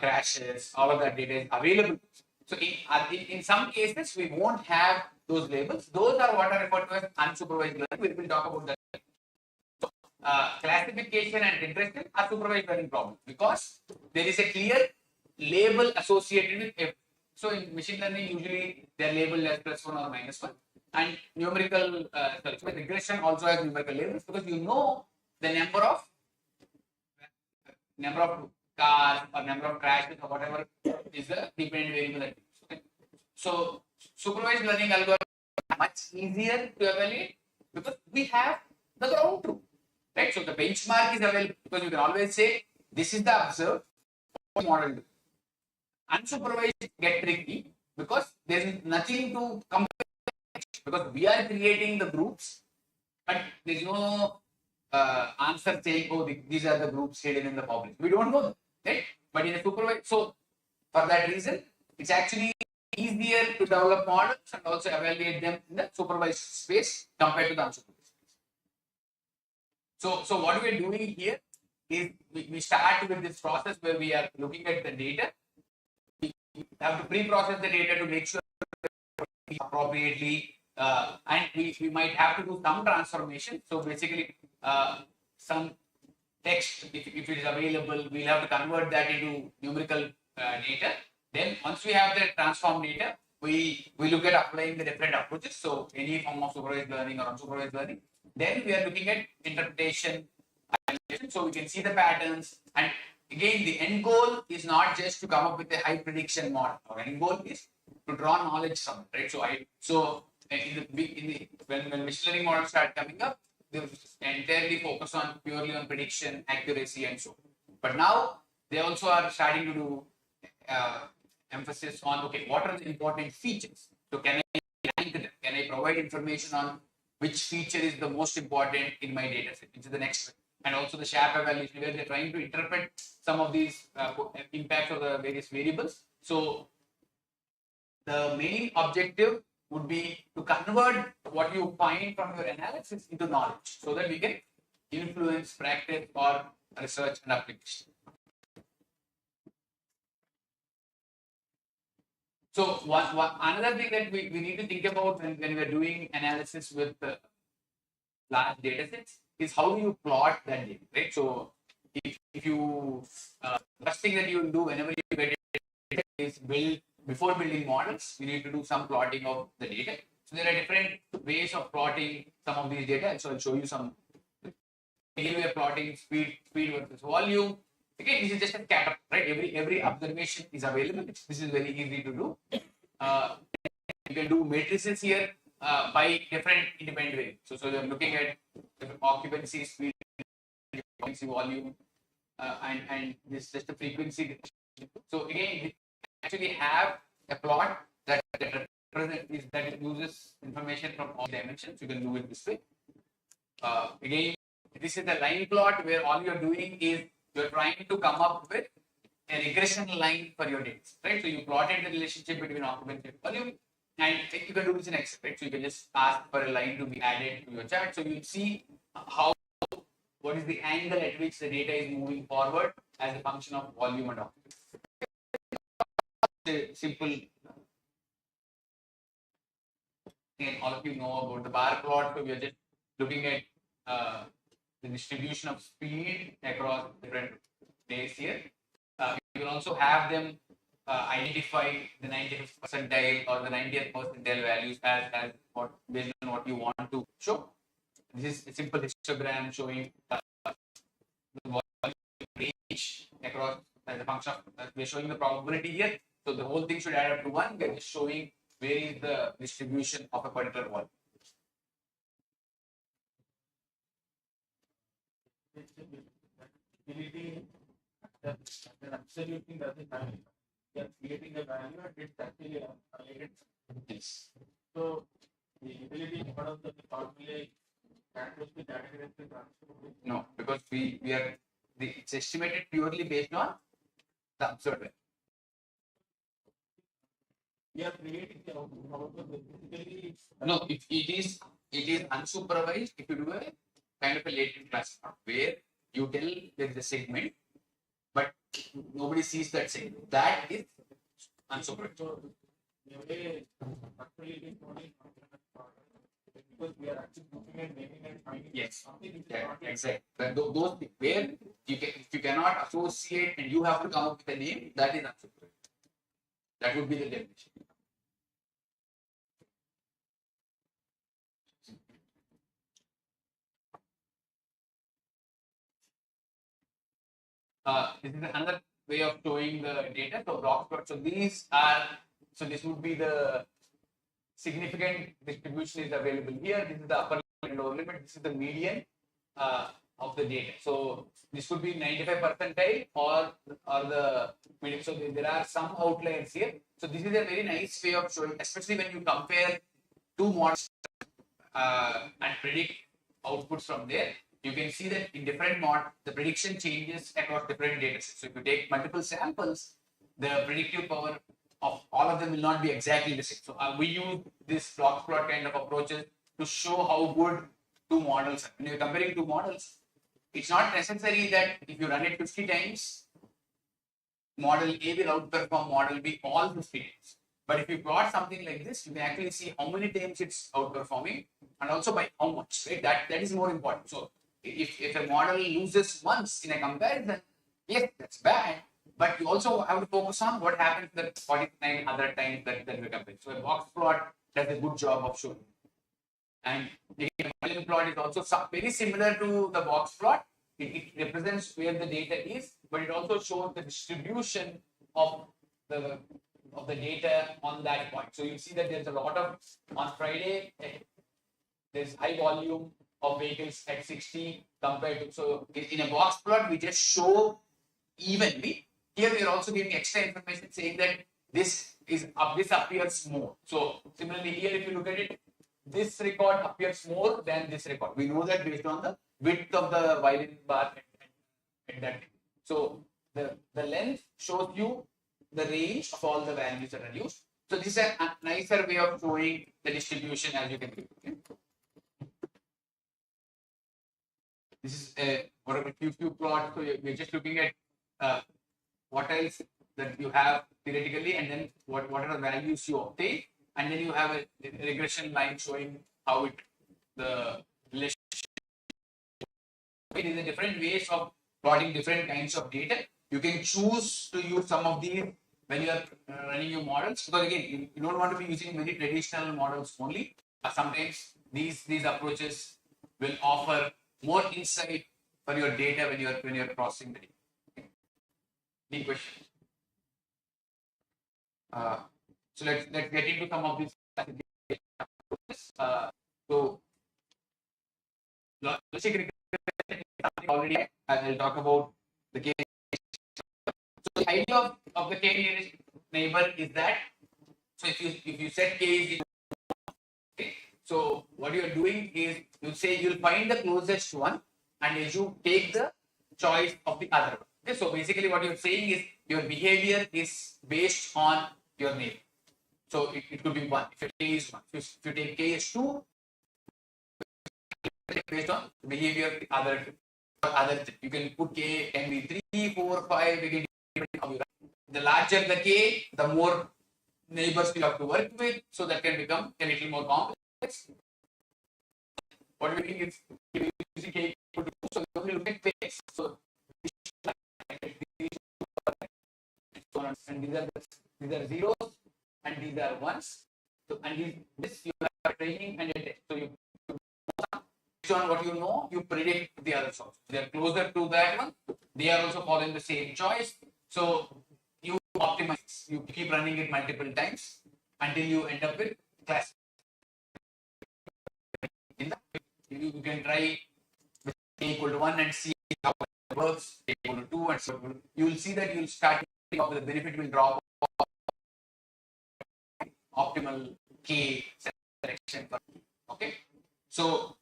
crashes, all of that data is available. So in some cases, we won't have those labels. Those are what are referred to as unsupervised learning. We will talk about that. So classification and regression are supervised learning problems because there is a clear label associated with every. So in machine learning, usually they are labeled as +1 or -1. And numerical, regression also has numerical labels because you know the number of cars or number of crashes or whatever is the dependent variable. Okay. So supervised learning algorithms are much easier to evaluate because we have the ground truth, right? So the benchmark is available because you can always say this is the observed model. Unsupervised get tricky because there is nothing to compare, because we are creating the groups, but there is no answer saying, oh, these are the groups hidden in the public. We don't know, right? But in a supervised, so for that reason, it's actually easier to develop models and also evaluate them in the supervised space compared to the unsupervised space. So what we are doing here is we start with this process where we are looking at the data. We have to pre-process the data to make sure appropriately, and we might have to do some transformation. So basically, some text, if it is available, we'll have to convert that into numerical data. Then once we have the transformed data, we look at applying the different approaches. So any form of supervised learning or unsupervised learning. Then we are looking at interpretation, so we can see the patterns. And again, the end goal is not just to come up with a high prediction model. Our end goal is to draw knowledge from it, right? When machine learning models start coming up, they entirely focus on purely on prediction, accuracy, and so on. But now they also are starting to do emphasis on, okay, what are the important features? So can I rank them? Can I provide information on which feature is the most important in my data set, which is the next one? And also the SHAP evaluation, where they're trying to interpret some of these impacts of the various variables. So the main objective would be to convert what you find from your analysis into knowledge, so that we can influence practice or research and application. So another thing that we need to think about when we are doing analysis with large data sets is how do you plot that data, right? So if you first thing that you will do whenever you get data is before building models, you need to do some plotting of the data. So there are different ways of plotting some of these data. So I'll show you some. Here we are plotting speed versus volume. Again, this is just a scatter, right? Every observation is available. This is very easy to do. You can do matrices here by different independent variables. So you're looking at occupancy, speed, occupancy, volume, and this is just the frequency. So again, we actually have a plot that uses information from all dimensions. You can do it this way. Again, this is the line plot where all you're doing is you're trying to come up with a regression line for your data, right? So you plotted the relationship between occupancy and volume, and you can do this in Excel, right? So you can just ask for a line to be added to your chart. So you'll see what is the angle at which the data is moving forward as a function of volume and occupancy. A simple, again, all of you know about the bar plot. So we are just looking at the distribution of speed across different days here. You can also have them identify the 95th percentile or the 90th percentile values as what based on what you want to show. This is a simple histogram showing the volume range across as a function of, we're showing the probability here. So the whole thing should add up to 1. We're just showing where is the distribution of a particular volume. Absolutely doesn't matter. You are creating a value and it's actually related. Yes. So the ability is one of the formulae that was the data. No, because we are it's estimated purely based on the observed value. We are creating the basically. No, it is unsupervised if you do a kind of a latent classifier where you tell there is a segment, but nobody sees that segment. That is unsupervised. Because we are actually looking at naming and finding. Yes, exactly. But those where if you cannot associate and you have to come up with a name, that is unsupervised. That would be the definition. This is another way of showing the data. So block plot. So this would be the significant distribution is available here. This is the upper limit and lower limit. This is the median of the data. So this could be 95 percentile or the median. So there are some outliers here. So this is a very nice way of showing, especially when you compare two models and predict outputs from there. You can see that in different mod, the prediction changes across different data sets. So if you take multiple samples, the predictive power of all of them will not be exactly the same. So we use this box plot kind of approaches to show how good two models are. When you're comparing two models, it's not necessary that if you run it 50 times, model A will outperform model B all 50 times. But if you plot something like this, you can actually see how many times it's outperforming and also by how much, right? That is more important. So if a model loses once in a comparison, yes, that's bad. But you also have to focus on what happens the 49 other times that we compare. So a box plot does a good job of showing. And the Boolean plot is also very similar to the box plot. It represents where the data is, but it also shows the distribution of the data on that point. So you see that there's a lot of on Friday. There's high volume of vehicles at 60 compared to, so in a box plot we just show evenly. Here we are also giving extra information saying that this appears more. So similarly here, if you look at it, this record appears more than this record. We know that based on the width of the violin bar at that. So the length shows you the range of all the values that are used. So this is a nicer way of showing the distribution, as you can see. Okay? This is a whatever QQ plot. So we're just looking at what else that you have theoretically, and then what are the values you obtain, and then you have a regression line showing how the relationship. It is a different ways of plotting different kinds of data. You can choose to use some of these when you are running your models, because again, you don't want to be using very traditional models only. Sometimes these approaches will offer more insight for your data when you're processing the data. Any question? So let's get into some of these approaches. So logistic regression is already. I'll talk about the case. So the idea of the k neighbor is that, so if you set k is equal to 1, okay, so what you are doing is you say you'll find the closest one and you take the choice of the other one. Okay, so basically what you're saying is your behavior is based on your neighbor. So it could be 1 if k is 1. If you take k is 2, based on behavior of the other you can put k can be 3, 4, 5. Again, the larger the k, the more neighbors you have to work with, so that can become a little more complex. What we think is using k equal to 2, so we only look at pairs. So and these are zeros and these are ones. So and this you are training and a test. So you based on what you know, you predict the other source. They are closer to that one. They are also following the same choice. So you optimize. You keep running it multiple times until you end up with class. You can try with k equal to 1 and see how it works. K equal to 2 and so you will see that you will start with the benefit will drop optimal k selection. Okay, so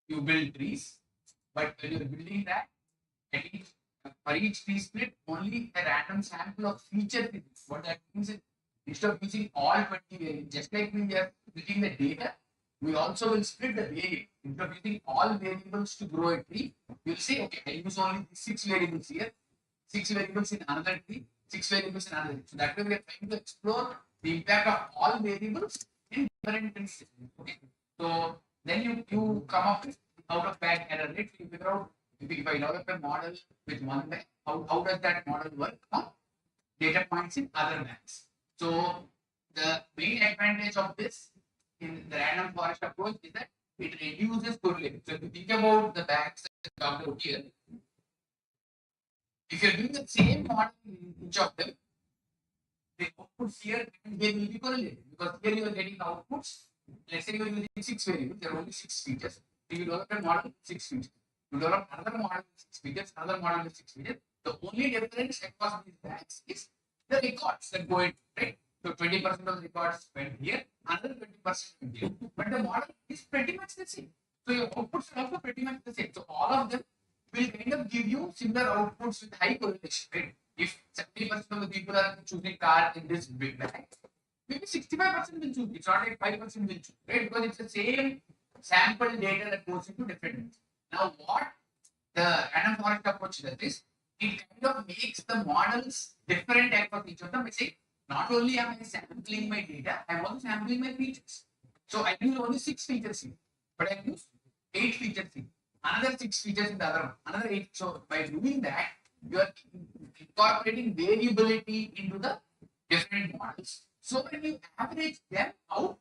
You build trees, but when you're building that, at each, for each tree split, only a random sample of feature physics. What that means is instead of using all 20 variables, just like we are splitting the data, we also will split the variable. Instead of using all variables to grow a tree, you'll say, okay, I use only 6 variables here, 6 variables in another tree, 6 variables in another tree. So that way we are trying to explore the impact of all variables in different trees. Okay. So then you come up with out of bag error rate. You figure out if I develop a model with one bag, how does that model work on data points in other bags? So the main advantage of this in the random forest approach is that it reduces correlation. So if you think about the bags that I talked about here, if you're doing the same model in each of them, the outputs here and here will be correlated because here you are getting outputs. Let's say you are using 6 variables, there are only 6 features. So you develop a model with 6 features. You develop another model with 6 features, another model with 6 features. The only difference across these bags is the records that go in, right? So 20% of the records went here, another 20% went here. But the model is pretty much the same. So your outputs are also pretty much the same. So all of them will kind of give you similar outputs with high correlation, right? If 70% of the people are choosing car in this big bag, maybe 65% will choose. It's not like 5% will choose, right? Because it's the same sample data that goes into different things. Now, what the random forest approach does is it kind of makes the models different across each of them. I say, not only am I sampling my data, I'm also sampling my features. So I use only 6 features here, but I use 8 features here. Another 6 features in the other one, another 8. So by doing that, you are incorporating variability into the different models. So when you average them out,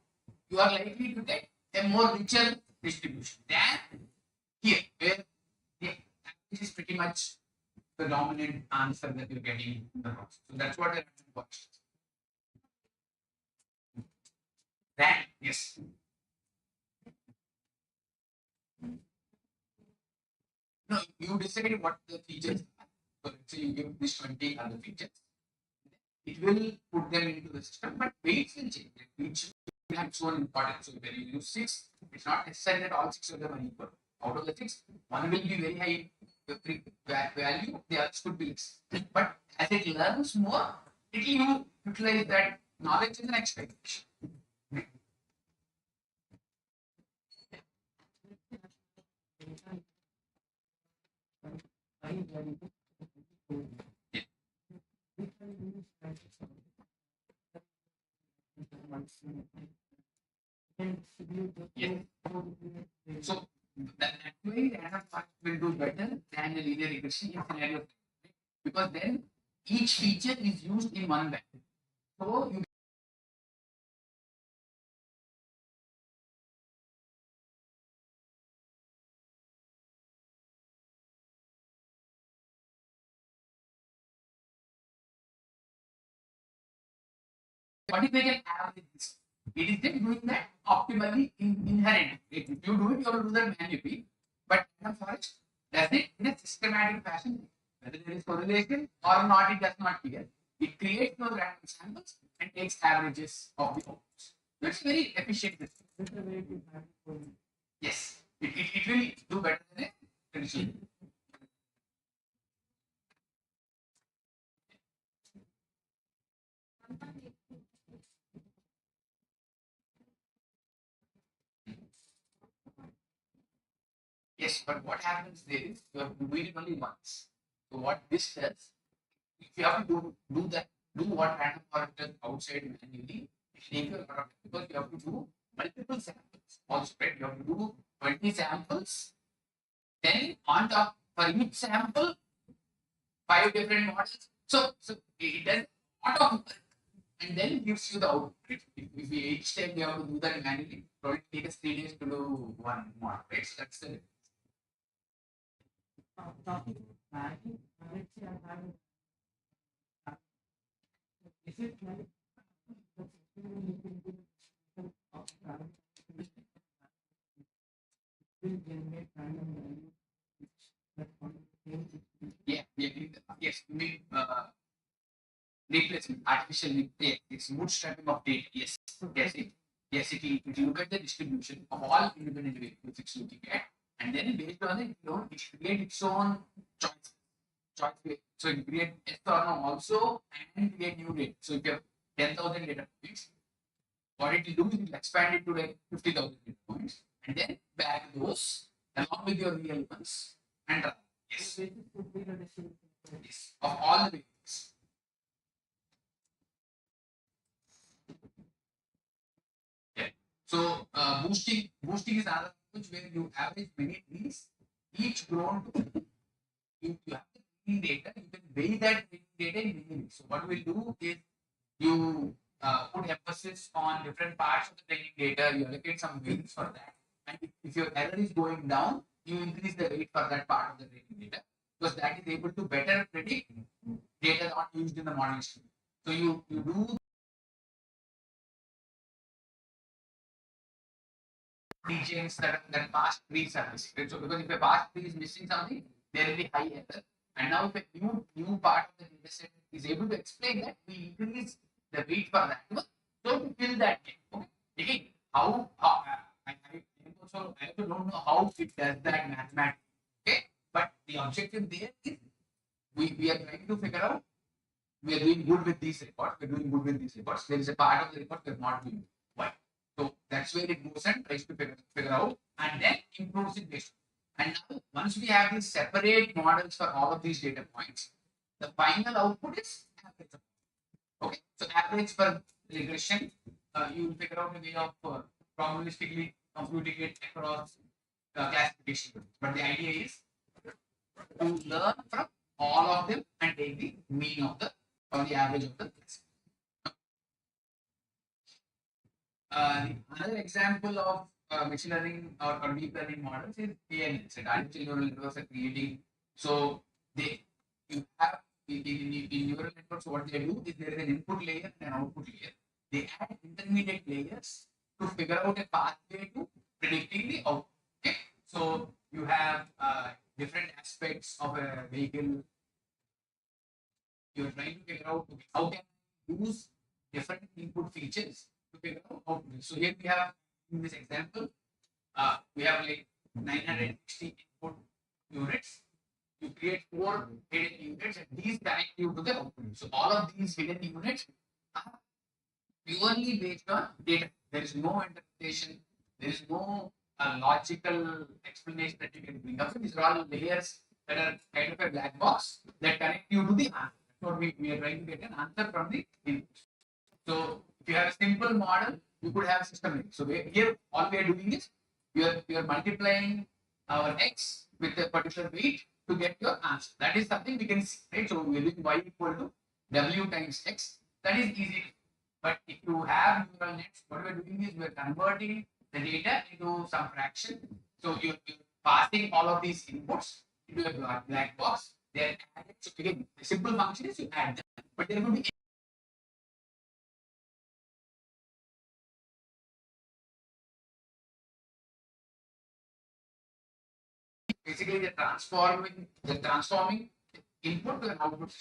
you are likely to get a more richer distribution than here, where the average is pretty much the dominant answer that you're getting in the process. So that's what the works. That, yes. No, you decide what the features are. So let's say you give this 20 other features. It will put them into the system, but weights will change. Each will have its own importance. So when you use 6, it's not necessary that all 6 of them are equal. Out of the 6, one will be very high value, the others could be less. But as it learns more, it will utilize that knowledge as an expectation. Yes. So that way random forest will do better than a linear regression in scenario, because then each feature is used in one bag. So you what if I can average this? It is just doing that optimally inherent. If you do it, you will do that manually. But random forest does it in a systematic fashion. Whether there is correlation or not, it does not care. It creates those random samples and takes averages of the outputs. So it's very efficient. Yes, it will do better than a traditional. Yes, but what happens there is you have to do it only once. So what this does, if you have to do that, do what random forest does outside manually, it takes you a lot of time because you have to do multiple samples. Also, right? You have to do 20 samples. Then on top for each sample, 5 different models. So it does a lot of work and then it gives you the output. If we each time we have to do that manually, probably take us 3 days to do one more, right? So that's the Talking about mapping, let's say I have is it like will generate random value which that one yes, we mean replacement, artificial yeah, it's bootstrapping of data. Yes, yes, it will look at the distribution of all independent variables it's looking at, and then based on it, it create its own choice. So it create yes or no also and create new data. So if you have 10,000 data points, what it will do is it will expand it to like 50,000 data points and then bag those along with your real ones and run. Yes, would be the distribution. yes, of all the variables. Yeah. So boosting is another approach where you average many trees, each grown to you have the training data, you can weigh that training data in many ways. So what we'll do is you put emphasis on different parts of the training data, you allocate some weights for that. And if your error is going down, you increase the weight for that part of the training data because that is able to better predict data not used in the modeling stream. So you do regions that past trees are missing. Right? So because if a past tree is missing something, there will be high error. And now if a new part of the data set is able to explain that, we increase the weight for that one. So to fill that gap. Okay. Again, how I also don't know how it does that mathematically. Okay. But the objective there is we are trying to figure out we are doing good with these reports. We're doing good with these reports. There is a part of the report we're not doing. Why? So that's where it goes and tries to figure out and then improves it based. And now, once we have these separate models for all of these data points, the final output is average. Okay, so average for regression, you will figure out a way of probabilistically computing it across classification. But the idea is to learn from all of them and take the mean of the or the average of the class. Another example of machine learning or deep learning models is ANNs, right? Artificial neural networks are creating. So they you have in neural networks, what they do is there is an input layer and an output layer. They add intermediate layers to figure out a pathway to predicting the output. Okay, so you have different aspects of a vehicle. You're trying to figure out okay, how can I use different input features to figure out how to do. So here we have in this example, we have like 960 input units. You create 4 hidden units and these connect you to the output. So all of these hidden units are purely based on data. There is no interpretation. There is no logical explanation that you can bring up. So these are all layers that are kind of a black box that connect you to the answer. So we are trying to get an answer from the input. So if you have a simple model, you could have a system like so here all we are doing is you are multiplying our x with a particular weight to get your answer. That is something we can see, right? So we are doing y equal to w times x. That is easy. But if you have neural nets, what we are doing is we are converting the data into some fraction. So you're passing all of these inputs into a black box. They are added. So again, the simple function is you add them, but there could be basically the transforming input to an output.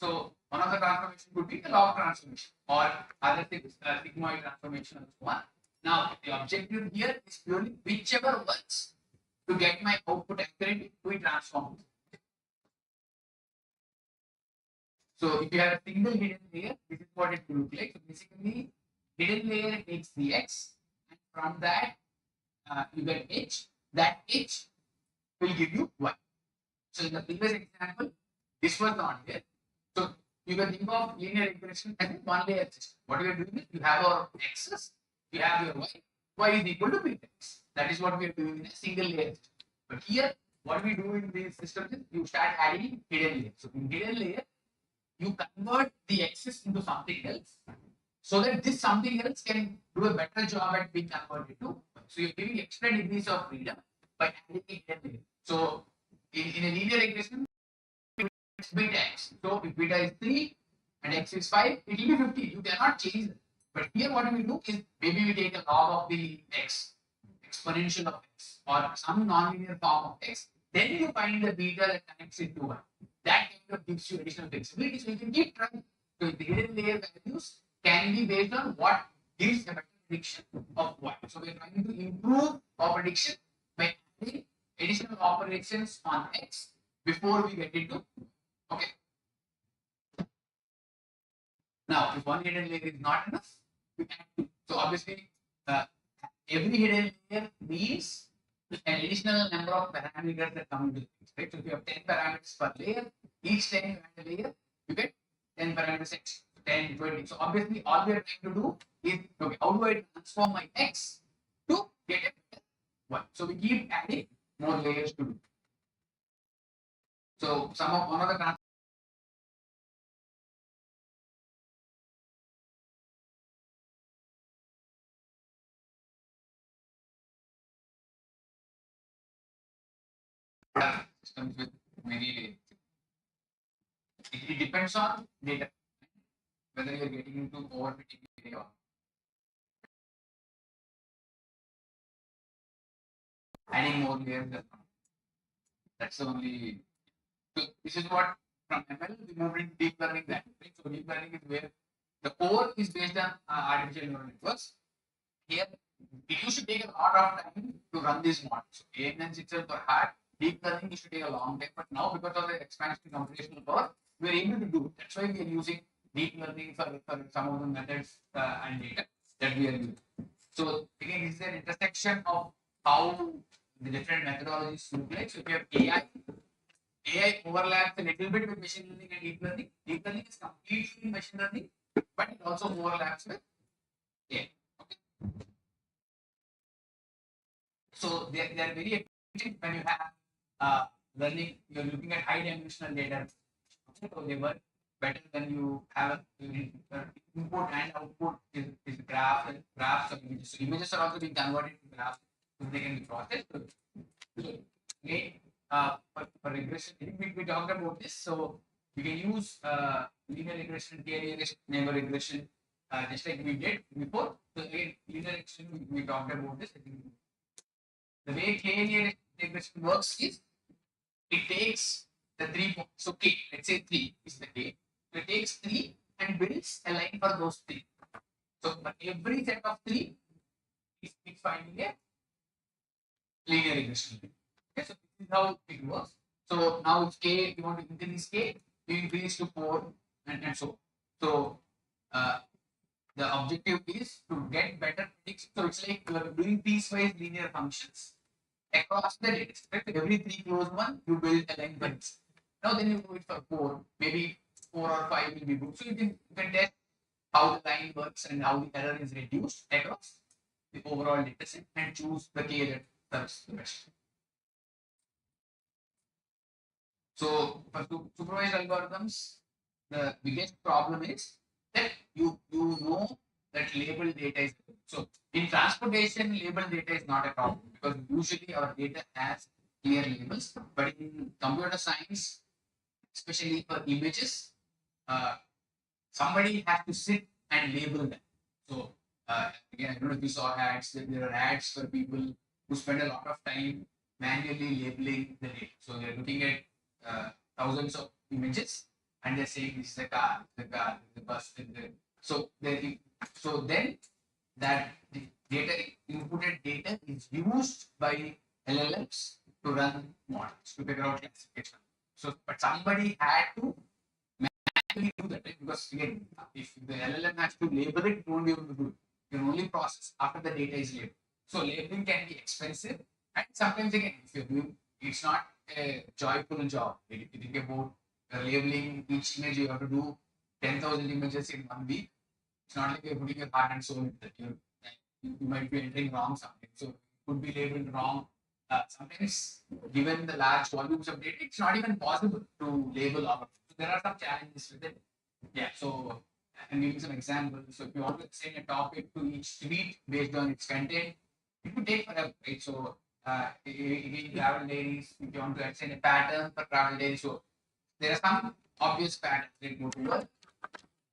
So one of the transformation could be the log transformation or other things, sigmoid transformation and so on. Now the objective here is purely whichever works to get my output accurately, we transform. So if you have a single hidden layer, this is what it will look like. So basically, hidden layer takes the x, and from that you get h. That h will give you y. So in the previous example, this was not there. So you can think of linear regression as a one layer system. What we are doing is you have our x's, you have your y is equal to beta x. That is what we are doing in a single layer system. But here, what we do in these systems is you start adding hidden layers. So in hidden layer, you convert the x's into something else so that this something else can do a better job at being converted to. So you're giving extra degrees of freedom by adding a hidden layer. So in a linear regression, it's beta x. So if beta is 3 and x is 5, it will be 50. You cannot change it. But here what we do is maybe we take a log of the x, exponential of x, or some nonlinear form of x. Then you find the beta that connects it to 1. That kind of gives you additional flexibility. So you can keep trying. So the hidden layer values can be based on what gives a better prediction of what. So we're trying to improve our prediction by adding additional operations on x before we get into. Okay. Now, if one hidden layer is not enough, we add two. So obviously, every hidden layer means an additional number of parameters that come into the mix, right? So if you have 10 parameters per layer, each time you add a layer, you get 10 parameters x, 10, 20. So obviously, all we are trying to do is, okay, how do I transform my x to get a better one? So we keep adding more layers to do. So one of the systems with many layers. It depends on data, whether you're getting into overfitting area or adding more layers. That's the only. So this is what from ML we moved into deep learning. That right? So deep learning is where the core is based on artificial neural networks. Here, it used to take a lot of time to run these models. So ANNs itself were hard. Deep learning used to take a long time, but now because of the expansion in computational power, we are able to do it. That's why we are using deep learning for some of the methods and data that we are using. So again, this is an intersection of how the different methodologies look like. So if you have AI overlaps a little bit with machine learning and deep learning. Deep learning is completely machine learning, but it also overlaps with AI. Okay. So they are very efficient when you have learning, you're looking at high dimensional data. So they work better than you have input and output is graphs of images. So images are also being converted to graphs so they can be processed. So again, for regression, I think we talked about this. So we can use linear regression, k-nearest neighbor regression, just like we did before. So again, linear regression, we talked about this. I think the way k-nearest regression works is it takes the 3 points. So k, let's say 3 is the k. So it takes 3 and builds a line for those 3. So for every set of 3, it's finding a linear regression. Okay, so this is how it works. So now if k, you want to increase k, you increase to 4 and so. So the objective is to get better prediction. So it's like you are doing piecewise linear functions across the data. Right? Every 3 closed one, you build a line for it. Now then you do it for 4, maybe 4 or 5 will be good. So you can test how the line works and how the error is reduced across the overall data set and choose the k that serves the best. So for supervised algorithms, the biggest problem is that you know that labeled data is so in transportation labeled data is not a problem because usually our data has clear labels, but in computer science, especially for images, somebody has to sit and label them. So again, I don't know if you saw ads. There are ads for people who spend a lot of time manually labeling the data. So they're looking at thousands of images and they're saying this is a car, this is a car, this is a bus, this is a... So then that the data inputted data is used by LLMs to run models to figure out classification. So, but somebody had to manually do that, right? Because again, if the LLM has to label it, it won't be able to do it. You can only process after the data is labeled. So labeling can be expensive, and sometimes again, if you're doing, it's not a joyful job. If you think about labeling each image, you have to do 10,000 images in 1 week. It's not like you're putting your heart and soul into that. You might be entering wrong something, so it could be labeled wrong. Sometimes, given the large volumes of data, it's not even possible to label all of it. So there are some challenges with it. Yeah, so I'm giving some examples. So if you want to assign a topic to each tweet based on its content, it could take forever, right? So again, travel diaries, if you want to assign a pattern for travel diaries, so there are some obvious patterns. Like go to work,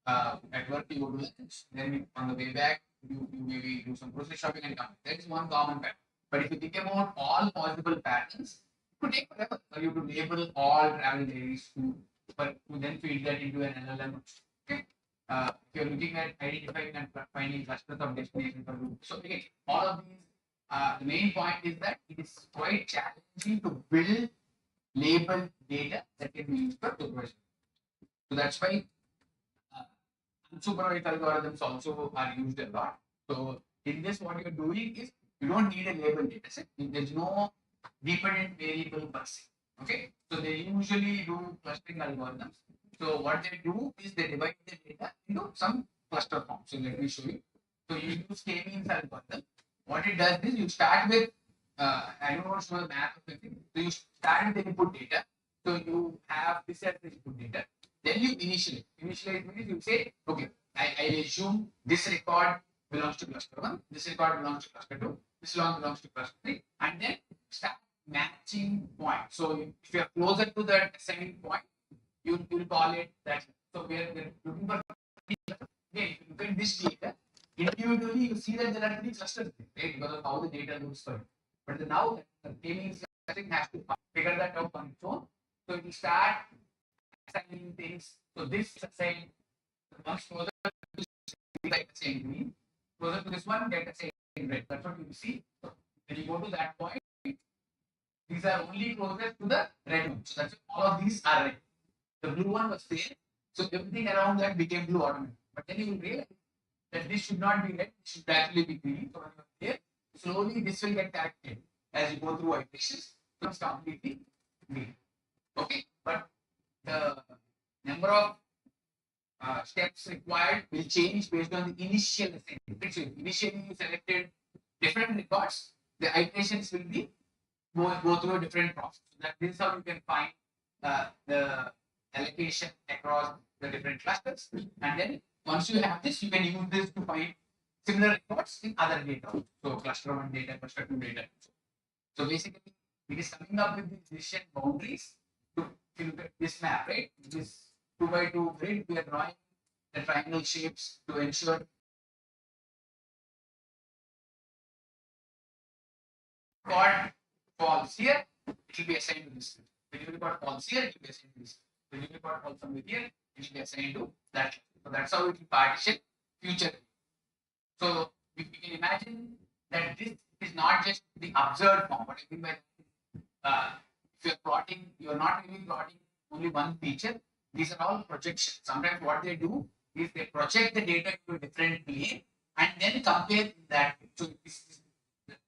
at work you go to lunch, then on the way back you maybe do some grocery shopping and come. That is one common pattern. But if you think about all possible patterns, it could take forever for you to label all travel diaries to then feed that into an LLM. Okay. If you're looking at identifying and finding clusters of destinations for groups. So again, all of these, the main point is that it is quite challenging to build label data that can be used for supervision. So that's why uh, unsupervised algorithms also are used a lot. So in this, what you're doing is you don't need a label data set. There's no dependent variable per se. Okay, so they usually do clustering algorithms. So what they do is they divide the data into some cluster form. So let me show you. So you use k-means algorithm. What it does is you start with I don't want to show the math of the thing. So you start with the input data. So you have this as the input data. Then you initialize. Initialize means you say, okay, I assume this record belongs to cluster 1, this record belongs to cluster 2, this one belongs to cluster 3, and then start matching point. So if you are closer to that assigned point, you will call it that. So we're looking for again, if you look at this data, individually you see that there are 3 clusters, right? Because of how the data looks for it. But now the k-means clustering has to figure that out on its own. So it will start assigning things. So this assigned much closer to like assigned green, closer to this one get assigned red. That's what you see. So when you go to that point, these are only closest to the red one. So that's all of these are red. The blue one was there. So everything around that became blue automatically. But then you will realize that this should not be red, this should actually be green. So when you are there, slowly this will get corrected as you go through iterations. So it's completely green. Okay, but the number of steps required will change based on the initial assignment. So initially you selected different records, the iterations will be go through a different process. So that this is how you can find the allocation across the different clusters. And then once you have this, you can use this to find similar records in other data. So cluster 1 data, cluster 2 data. So basically, it is coming up with these decision boundaries to, if you look at this map, right? This 2 by 2 grid, we are drawing the triangle shapes to ensure record falls here, it will be assigned to this. When you record falls here, it will be assigned to this. When you record falls somewhere here, it will be assigned to that. So that's how it will partition future. So we can imagine that this is not just the observed form. What I mean by if you're plotting, you're not really plotting only one feature. These are all projections. Sometimes what they do is they project the data to a different plane and then compare that. So this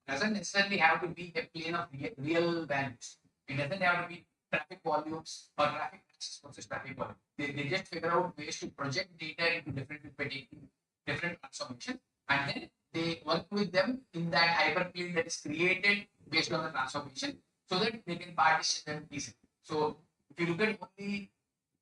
doesn't necessarily have to be a plane of real values. It doesn't have to be traffic volumes or traffic access versus traffic volume. They just figure out ways to project data into different by taking different transformations, and then they work with them in that hyperplane that is created based on the transformation so that they can partition them easily. So if you look at only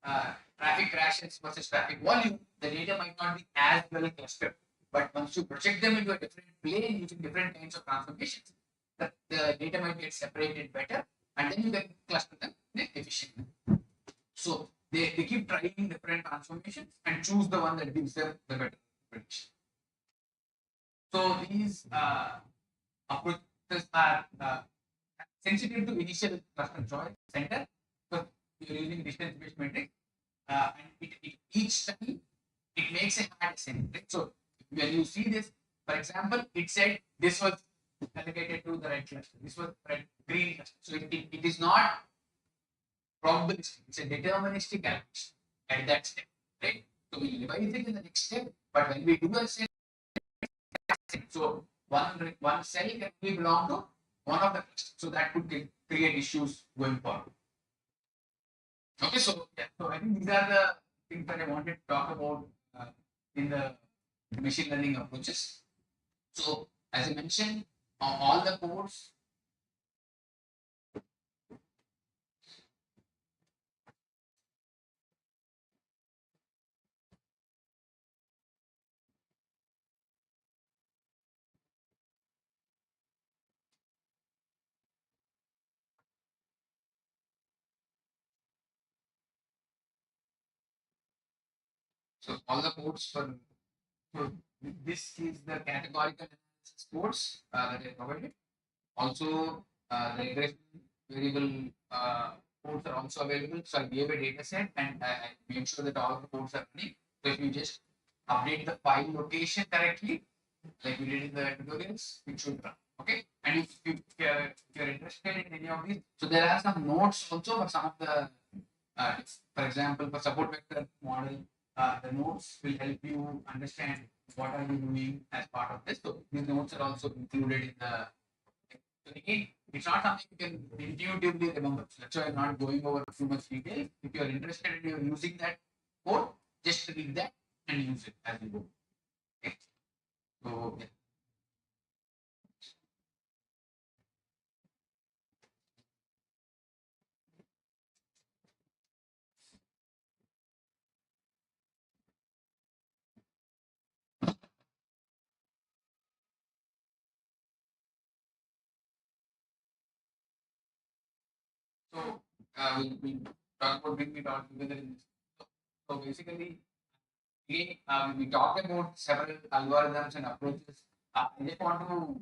traffic crashes versus traffic volume, the data might not be as well clustered. But once you project them into a different plane using different kinds of transformations, the data might get separated better, and then you can cluster them efficiently. So they keep trying different transformations and choose the one that gives them the better prediction. So these approaches are sensitive to initial cluster choice center. So you're using distance-based metric, and each time it makes a hard assignment. Right? So when you see this, for example, it said this was allocated to the red cluster, this was green cluster. So it is not probabilistic, it's a deterministic allocation at that step, right? So we revise it in the next step, but when we do a cell, so one cell can only belong to one of the clusters, so that could create issues going forward. Okay, so yeah, so I think these are the things that I wanted to talk about in the machine learning approaches. So as I mentioned, all the codes So all the codes for so this is the categorical analysis codes that I provided. Also, the regression variable codes are also available. So I gave a data set and I made sure that all the codes are running. So if you just update the file location correctly, like we did in the tutorials, it should run. Okay. And if you're interested in any of these, so there are some notes also for some of the, for example, for support vector model, the notes will help you understand what are you doing as part of this. So these notes are also included in the. So again, it's not something you can intuitively remember. So that's why I'm not going over too much detail. If you're interested in using that code, just read that and use it as you go. Okay. So yeah. So we'll talk about bring it all together in this. So basically, again, we talked about several algorithms and approaches. I just want to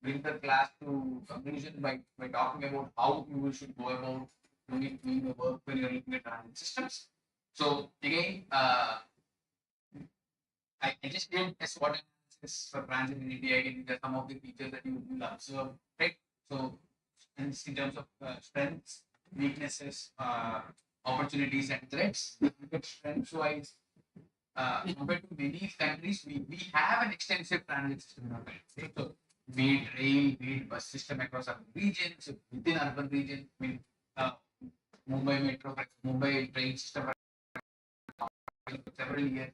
bring the class to conclusion by talking about how you should go about doing the work when you're looking at transit systems. So again, I just did a SWOT analysis for transit in India. Again, these are some of the features that you will observe, right? So, in terms of strengths, weaknesses, opportunities, and threats, strengths wise, compared to many countries, we have an extensive transit system in our country. Right? So, be it rail, be it bus system across urban regions, within urban regions, uh, Mumbai metro, Mumbai train system for several years,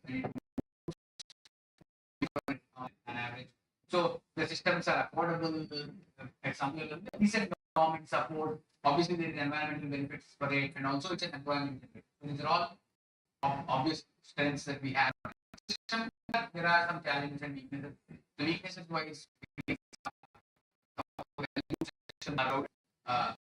on average. So the systems are affordable at some level. Decent government support. Obviously, there is environmental benefits for it, and also it's an employment benefit. So these are all obvious strengths that we have. There are some challenges and weaknesses. The weaknesses wise, uh,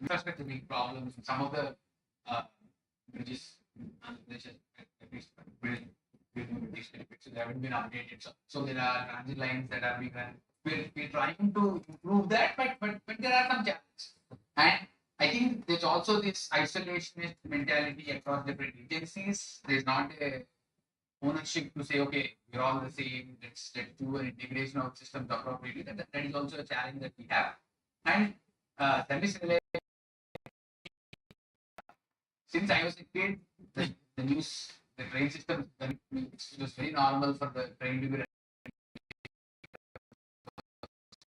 infrastructure big problems. Some of the bridges, at least so they haven't been updated. So there are transit lines that are being run. We're trying to improve that, but there are some challenges. And I think there's also this isolationist mentality across different agencies. There's not a ownership to say, okay, we're all the same. Let's do an integration of systems appropriately. That is also a challenge that we have. And service since I was a kid, the news, the train system, it was very normal for the train to be run.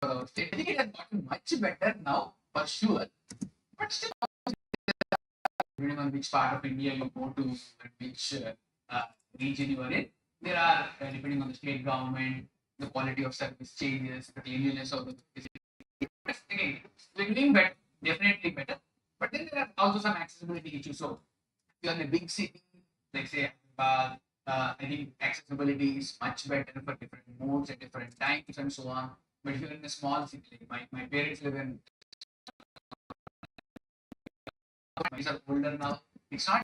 I think it has gotten much better now, for sure. But still, depending on which part of India you go to, and which region you are in, there are, depending on the state government, the quality of service changes, the cleanliness of the again, we're doing better, definitely better. But then there are also some accessibility issues. So you're in a big city, like say, I think accessibility is much better for different modes at different times and so on. But if you're in a small city, like my parents live in, my are older now. It's not.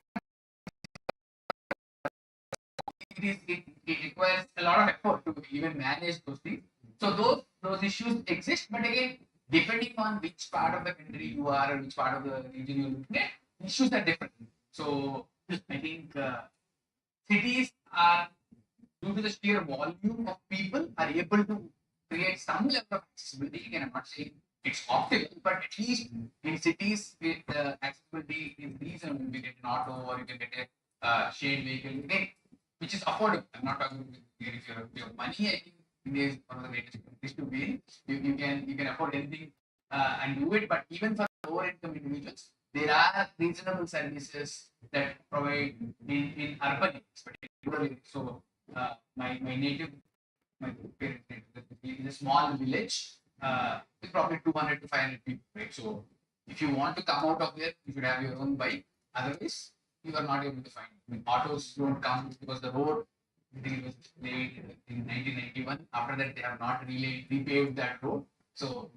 It requires a lot of effort to even manage those things. So those issues exist, but again, depending on which part of the country you are or which part of the region you're looking at, issues are different. So I think cities are, due to the sheer volume of people, are able to create some level of accessibility. Again, I'm not saying it's optimal, but at least in cities, with accessibility is reasonable. You get an auto or you can get a shared vehicle, again, which is affordable. I'm not talking about if you have money. I think India is one of the greatest countries to be in. You can afford anything and do it. But even for lower income individuals, there are reasonable services that provide in urban areas, particularly. So my native, my parents' native, is a small village with probably 200 to 500 people, right? So if you want to come out of there, you should have your own bike. Otherwise, you are not able to find. I mean, autos don't come because the road, I think it was laid in 1991. After that, they have not really repaved that road. So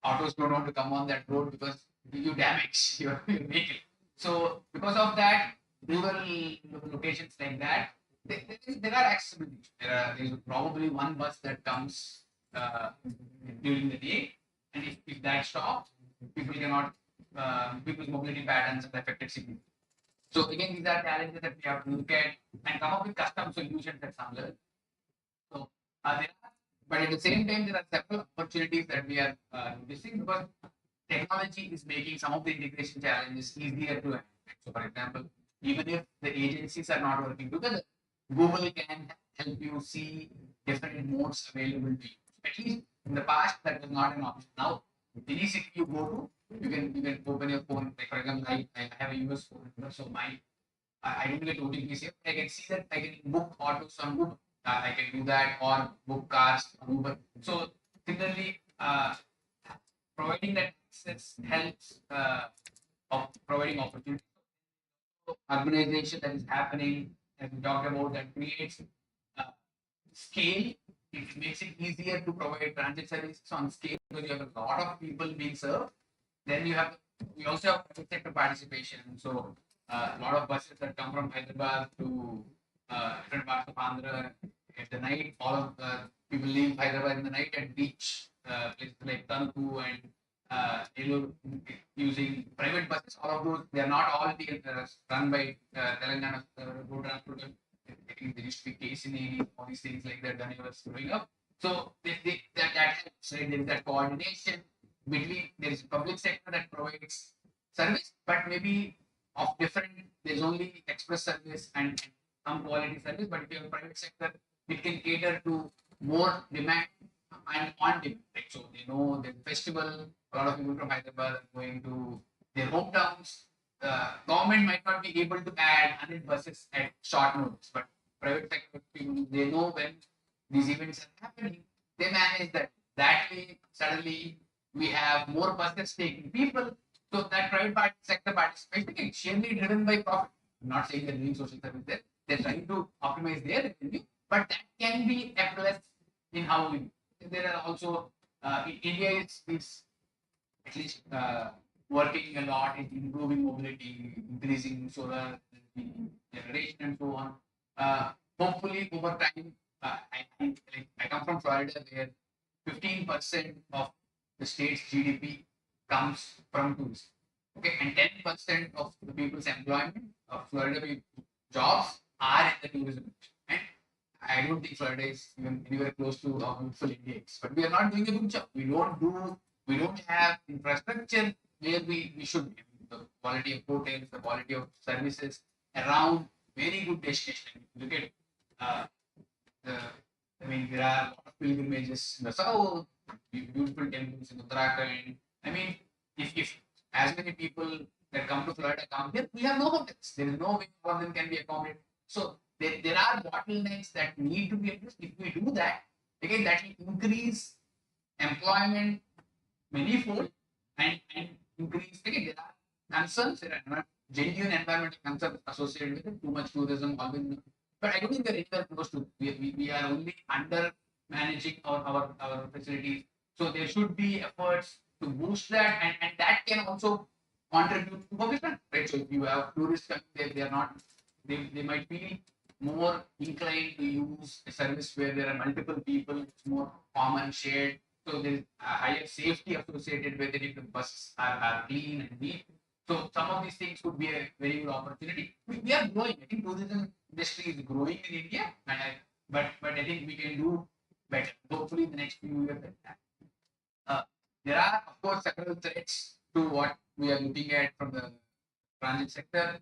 autos don't want to come on that road because you damage your vehicle. So because of that, rural locations like that, there are accessibility. There is probably one bus that comes uh, during the day, and if that stops, people cannot, people's mobility patterns are affected significantly. So again, these are challenges that we have to look at and come up with custom solutions at some level. So there are, but at the same time, there are several opportunities that we are noticing because technology is making some of the integration challenges easier to handle. So, for example, even if the agencies are not working together, Google can help you see different modes available to you. At least in the past, that was not an option. Now, any city you go to, you can open your phone. Like for example, I have a US phone, so I don't get OTPs here. I can see that I can book autos on Uber. I can do that or book cars on Uber. So similarly, providing that access helps of providing opportunity. So urbanization that is happening, as we talked about, that creates uh, scale. It makes it easier to provide transit services on scale because you have a lot of people being served. Then we also have private sector participation. So a lot of buses that come from Hyderabad to different parts of Andhra at the night. All of people leave Hyderabad in the night and reach places like Tanuku and Elur using private buses. All of those, they are not all run by Telangana Road Transport. I think there used to be case in all these things like that when I was growing up. So that helps, right? There is that coordination between, there is public sector that provides service, but maybe of different, there's only express service and some quality service, but if you have private sector, it can cater to more demand and on demand. Right? So they know the festival, a lot of people from Hyderabad are going to their hometowns. The government might not be able to add 100 buses at short notice, but private sector people, they know when these events are happening, they manage that. That way, suddenly we have more buses taking people. So that sector participation is sheerly driven by profit. I'm not saying they're doing social service there. They're trying to optimize their revenue, but that can be a plus in how we. There are also India is at least working a lot in improving mobility, increasing solar energy generation, and so on. Hopefully, over time, I come from Florida, where 15% of the state's GDP comes from tourism. Okay, and 10% of the people's employment of Florida jobs are in the tourism industry. And I don't think Florida is even anywhere close to how beautiful India is. But we are not doing a good job. We don't have infrastructure where we should be. The quality of hotels, the quality of services around very good destination. Look at the, I mean, there are a lot of pilgrimages in the south, beautiful temples in Uttarakhand. I mean, if as many people that come to Florida come here, we have no hotels. There is no way all of them can be accommodated. So there are bottlenecks that need to be addressed. If we do that, again, that will increase employment manifold and increase. Again, there are concerns, there are genuine environmental concerns associated with it. Too much tourism, always. But I don't think we're anywhere close to. We are only under managing our facilities. So there should be efforts to boost that, and that can also contribute to public transport. Right? So if you have tourists coming there, they are not, they might feel more inclined to use a service where there are multiple people, it's more common, shared. So there is a higher safety associated with it if the buses are clean and neat. So some of these things could be a very good opportunity. We are growing. I think tourism industry is growing in India, but I think we can do better. Hopefully, in the next few years. Uh, there are, of course, several threats to what we are looking at from the transit sector.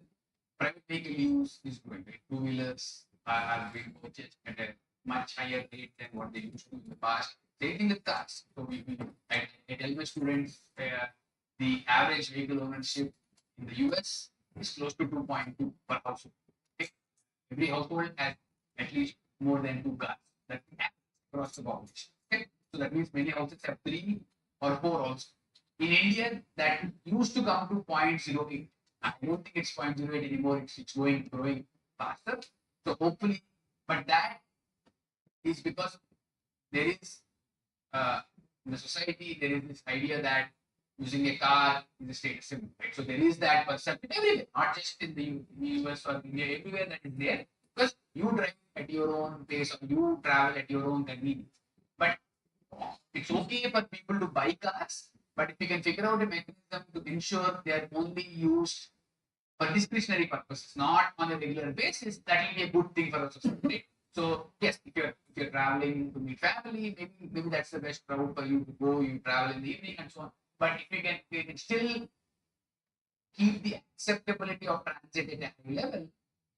Private vehicle use is growing. Right? Two-wheelers are being purchased at a much higher rate than what they used to in the past. Same thing with cars. So I tell my students the average vehicle ownership in the US is close to 2.2 per household. Okay? Every household has at least more than two cars. That across the population. Okay? So that means many houses have three or four also. In India, that used to come to 0.08. I don't think it's 0.08 anymore. It's growing faster. So hopefully, but that is because there is in the society, there is this idea that using a car is a status symbol, right? So there is that perception everywhere, not just in the US or India, everywhere that is there, because you drive at your own pace or you travel at your own convenience. But it's okay for people to buy cars, but if you can figure out a mechanism to ensure they are only used for discretionary purposes, not on a regular basis, that will be a good thing for the society. Right? So yes, if you're traveling to meet family, maybe that's the best route for you to go. You travel in the evening and so on. But if you can still keep the acceptability of transit at a high level,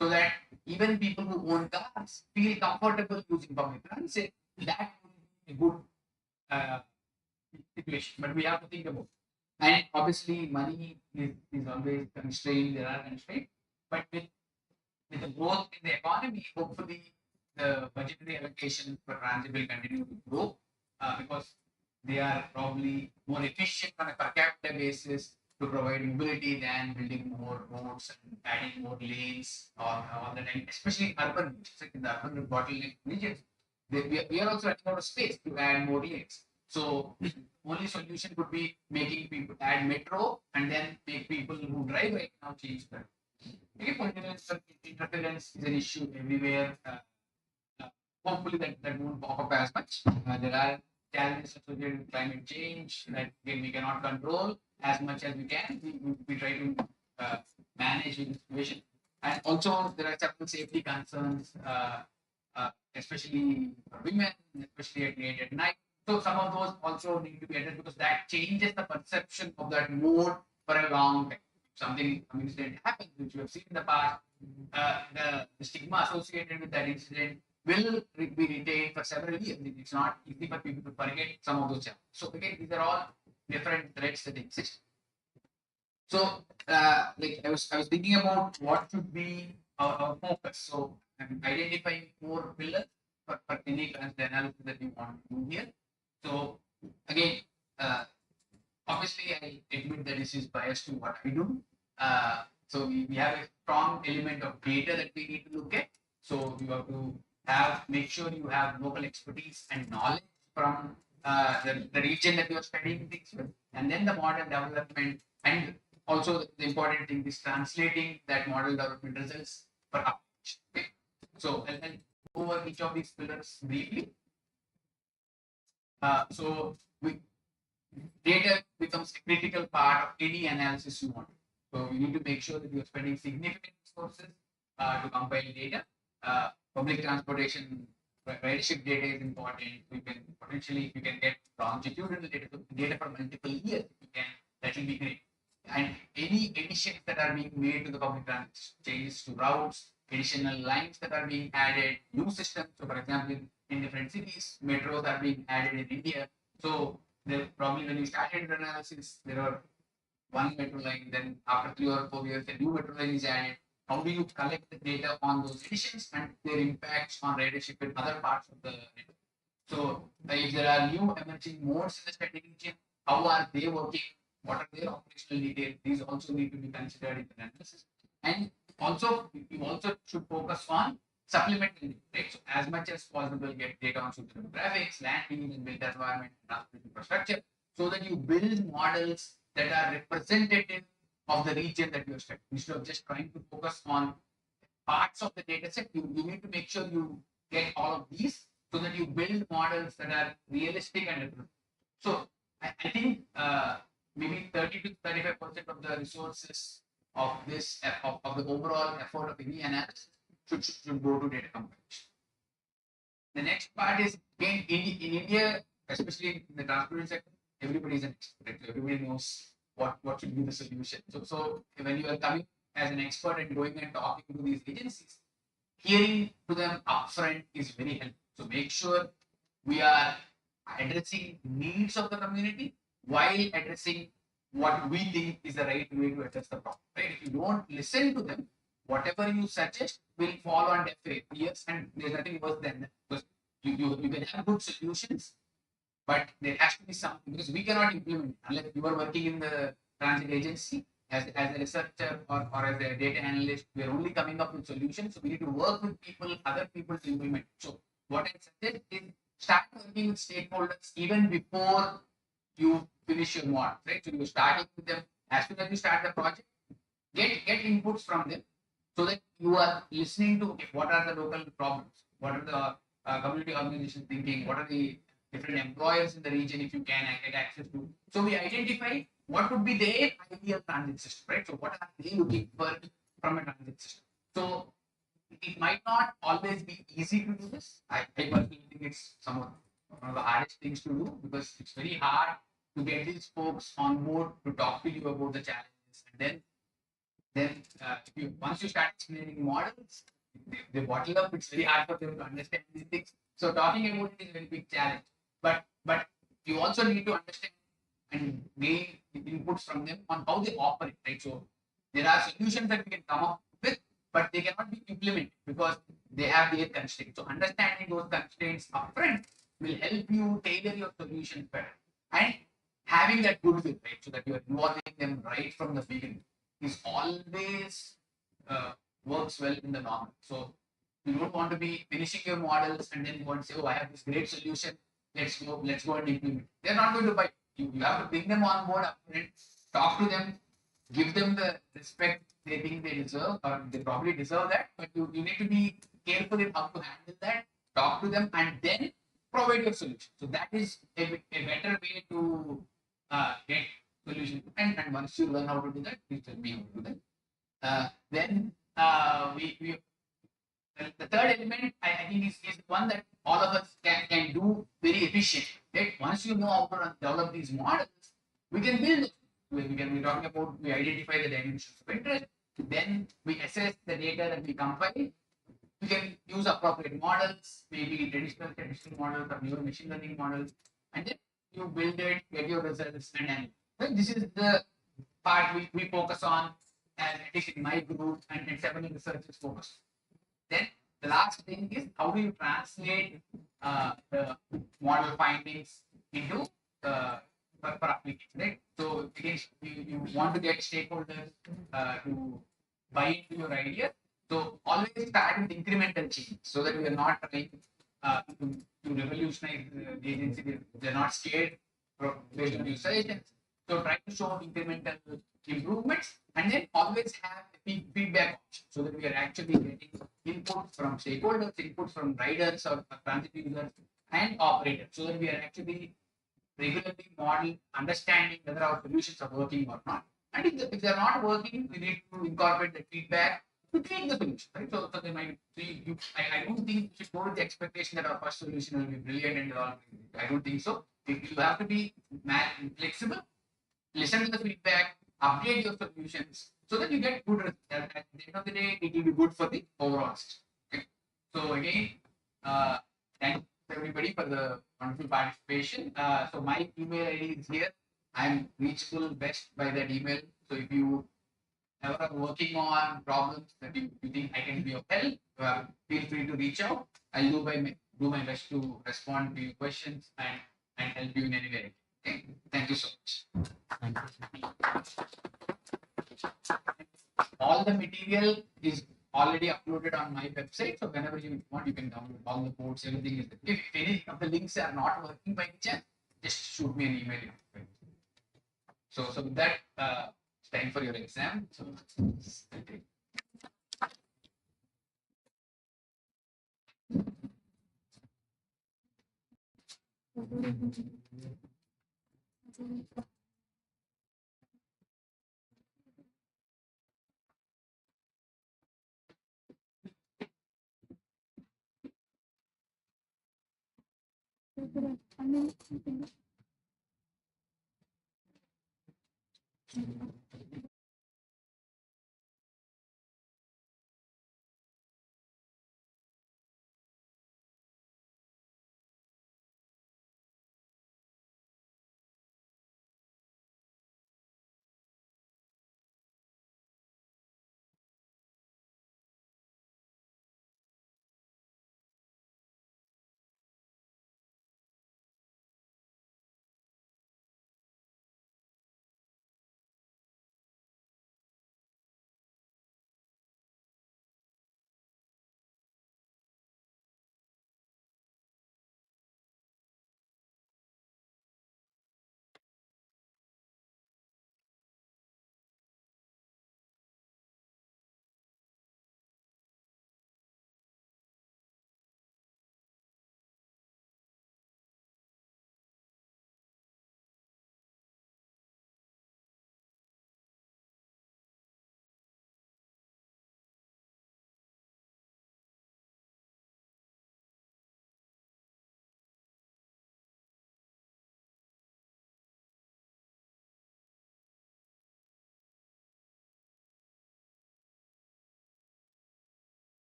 so that even people who own cars feel comfortable using public transit, that would be a good uh, situation. But we have to think about. And obviously, money is always constrained. There are constraints, but with the growth in the economy, hopefully the budgetary allocation for transit will continue to grow because they are probably more efficient on a per capita basis to provide mobility than building more roads and adding more lanes all the time, especially in urban regions, like in the urban bottleneck regions. We are also running out of space to add more lanes. So only solution could be making people add metro and then make people who drive right now change that. Okay, political interference is an issue everywhere. Uh, Hopefully that won't pop up as much. There are challenges associated with climate change that again, we cannot control as much as we can. We try to uh, manage the situation. And also there are several safety concerns, especially for women, especially at night. So some of those also need to be addressed because that changes the perception of that mode for a long time. Something an incident happens, which we have seen in the past, the stigma associated with that incident will be retained for several years. It's not easy for people to forget some of those challenges. So again, these are all different threats that exist. So, like I was thinking about what should be our focus. So, I'm identifying 4 pillars for any kind of analysis that we want to do here. So, again, uh, obviously, I admit that this is biased to what I do. So, we have a strong element of data that we need to look at. So, you have to make sure you have local expertise and knowledge from the region that you are studying things with, and then the model development and also the important thing is translating that model development results for application. Okay? So I'll go over each of these pillars briefly. So data becomes a critical part of any analysis you want. So you need to make sure that you are spending significant resources to compile data. Public transportation ridership data is important. You can potentially, if you can get longitudinal data for multiple years, you can, that will be great. And any additions that are being made to the public transit, changes to routes, additional lines that are being added, new systems. So, for example, in different cities, metros are being added in India. So, there probably when you started the analysis, there are one metro line, then after 3 or 4 years, a new metro line is added. How do you collect the data on those additions and their impacts on ridership in other parts of the network? So, if there are new emerging modes in the static region, how are they working? What are their operational details? These also need to be considered in the analysis. And also, you also should focus on supplemental data, right? So, as much as possible, get data on social demographics, land use and built environment, transport infrastructure, so that you build models that are representative of the region that you are studying. Instead of just trying to focus on parts of the data set, you need to make sure you get all of these so that you build models that are realistic and representative. So I think maybe 30 to 35% of the resources of this of the overall effort of any analysis should go to data compilation. The next part is again in India, especially in the transportation sector, everybody is an expert. Everybody knows what should be the solution. So when you are coming as an expert and going and talking to these agencies, hearing to them upfront is very helpful. So make sure we are addressing needs of the community while addressing what we think is the right way to address the problem. Right? If you don't listen to them, whatever you suggest will fall on deaf ears, and there's nothing worse than that. Because you can have good solutions, but there has to be something because we cannot implement unless you are working in the transit agency as a researcher or as a data analyst. We are only coming up with solutions, so we need to work with people, other people to implement. So what I suggest is start working with stakeholders even before you finish your model, right? So you're starting with them as soon as you start the project. Get inputs from them so that you are listening to, okay, what are the local problems, what are the community organizations thinking, what are the different employers in the region if you can get access to. So we identify what would be their ideal transit system, right? So what are they looking for from a transit system? So it might not always be easy to do this. I personally think it's one of the hardest things to do because it's very hard to get these folks on board to talk to you about the challenges. And then once you start explaining models, they bottle up. It's very hard for them to understand these things. So talking about it is a very big challenge. But you also need to understand and gain inputs from them on how they operate, right? So there are solutions that we can come up with, but they cannot be implemented because they have their constraints. So understanding those constraints upfront will help you tailor your solutions better. And having that goodwill, right? So that you are involving them right from the beginning is always works well in the normal. So you don't want to be finishing your models and then you want to say, oh, I have this great solution. Let's go and implement. They're not going to buy. You have to bring them on board upfront, talk to them, give them the respect they think they deserve, or they probably deserve that. But you need to be careful in how to handle that, talk to them, and then provide your solution. So that is a better way to get solution. And once you learn how to do that, you will be able to do that. Then we the third element I think is one that all of us can do very efficient. Right? Once you know how to develop these models, we can build those. We can be talking about we identify the dimensions of interest, then we assess the data that we compile. We can use appropriate models, maybe traditional statistical models or newer machine learning models, and then you build it, get your results, and then right? This is the part we focus on, and at least in my group and several researchers focus. Then the last thing is how do you translate the model findings into for application, right? So again, you want to get stakeholders to buy into your idea. So always start with incremental change so that we are not trying to revolutionize the agency. They're not scared based on your suggestions. So try to show incremental improvements and then always have a feedback option so that we are actually getting inputs from stakeholders, inputs from riders or transit users and operators so that we are actually regularly model understanding whether our solutions are working or not. And if they're not working, we need to incorporate the feedback to tweak the solution. Right? So they might see you. I don't think you should go with the expectation that our first solution will be brilliant and all. I don't think so. You have to be flexible, listen to the feedback, update your solutions so that you get good results. At the end of the day, it will be good for the overall system. Okay. So again, thanks everybody for the wonderful participation. So my email ID is here. I'm reachable best by that email. So if you ever are working on problems that you think I can be of help, feel free to reach out. I'll do my best to respond to your questions and help you in any way. Okay. Thank you so much. All the material is already uploaded on my website. So whenever you want, you can download all the codes, everything is there. If any of the links are not working by chance, just shoot me an email. So with that, it's time for your exam. So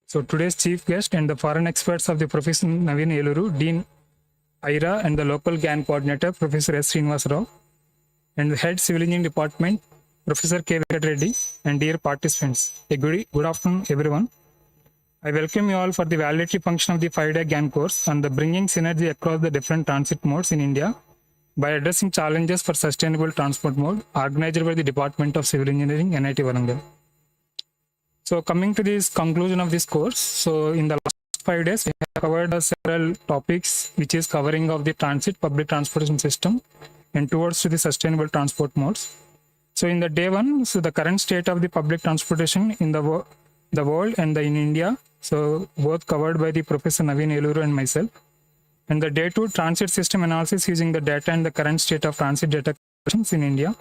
So today's chief guest and the foreign experts of the Professor Naveen Eluru, Dean IRA, and the local GAN coordinator, Professor S. Srinivas Rao, and the head civil engineering department, Professor K. Venkat Reddy, and dear participants. A good afternoon, everyone. I welcome you all for the validatory function of the 5-day GAN course on the bringing synergy across the different transit modes in India by addressing challenges for sustainable transport mode, organized by the Department of Civil Engineering, NIT Warangal. So coming to this conclusion of this course, so in the last 5 days, we have covered several topics, which is covering of the transit public transportation system and towards to the sustainable transport modes. So in the day one, so the current state of the public transportation in the world and in India, so both covered by the Professor Naveen Eluru and myself. And the day two, transit system analysis using the data and the current state of transit data collections in India.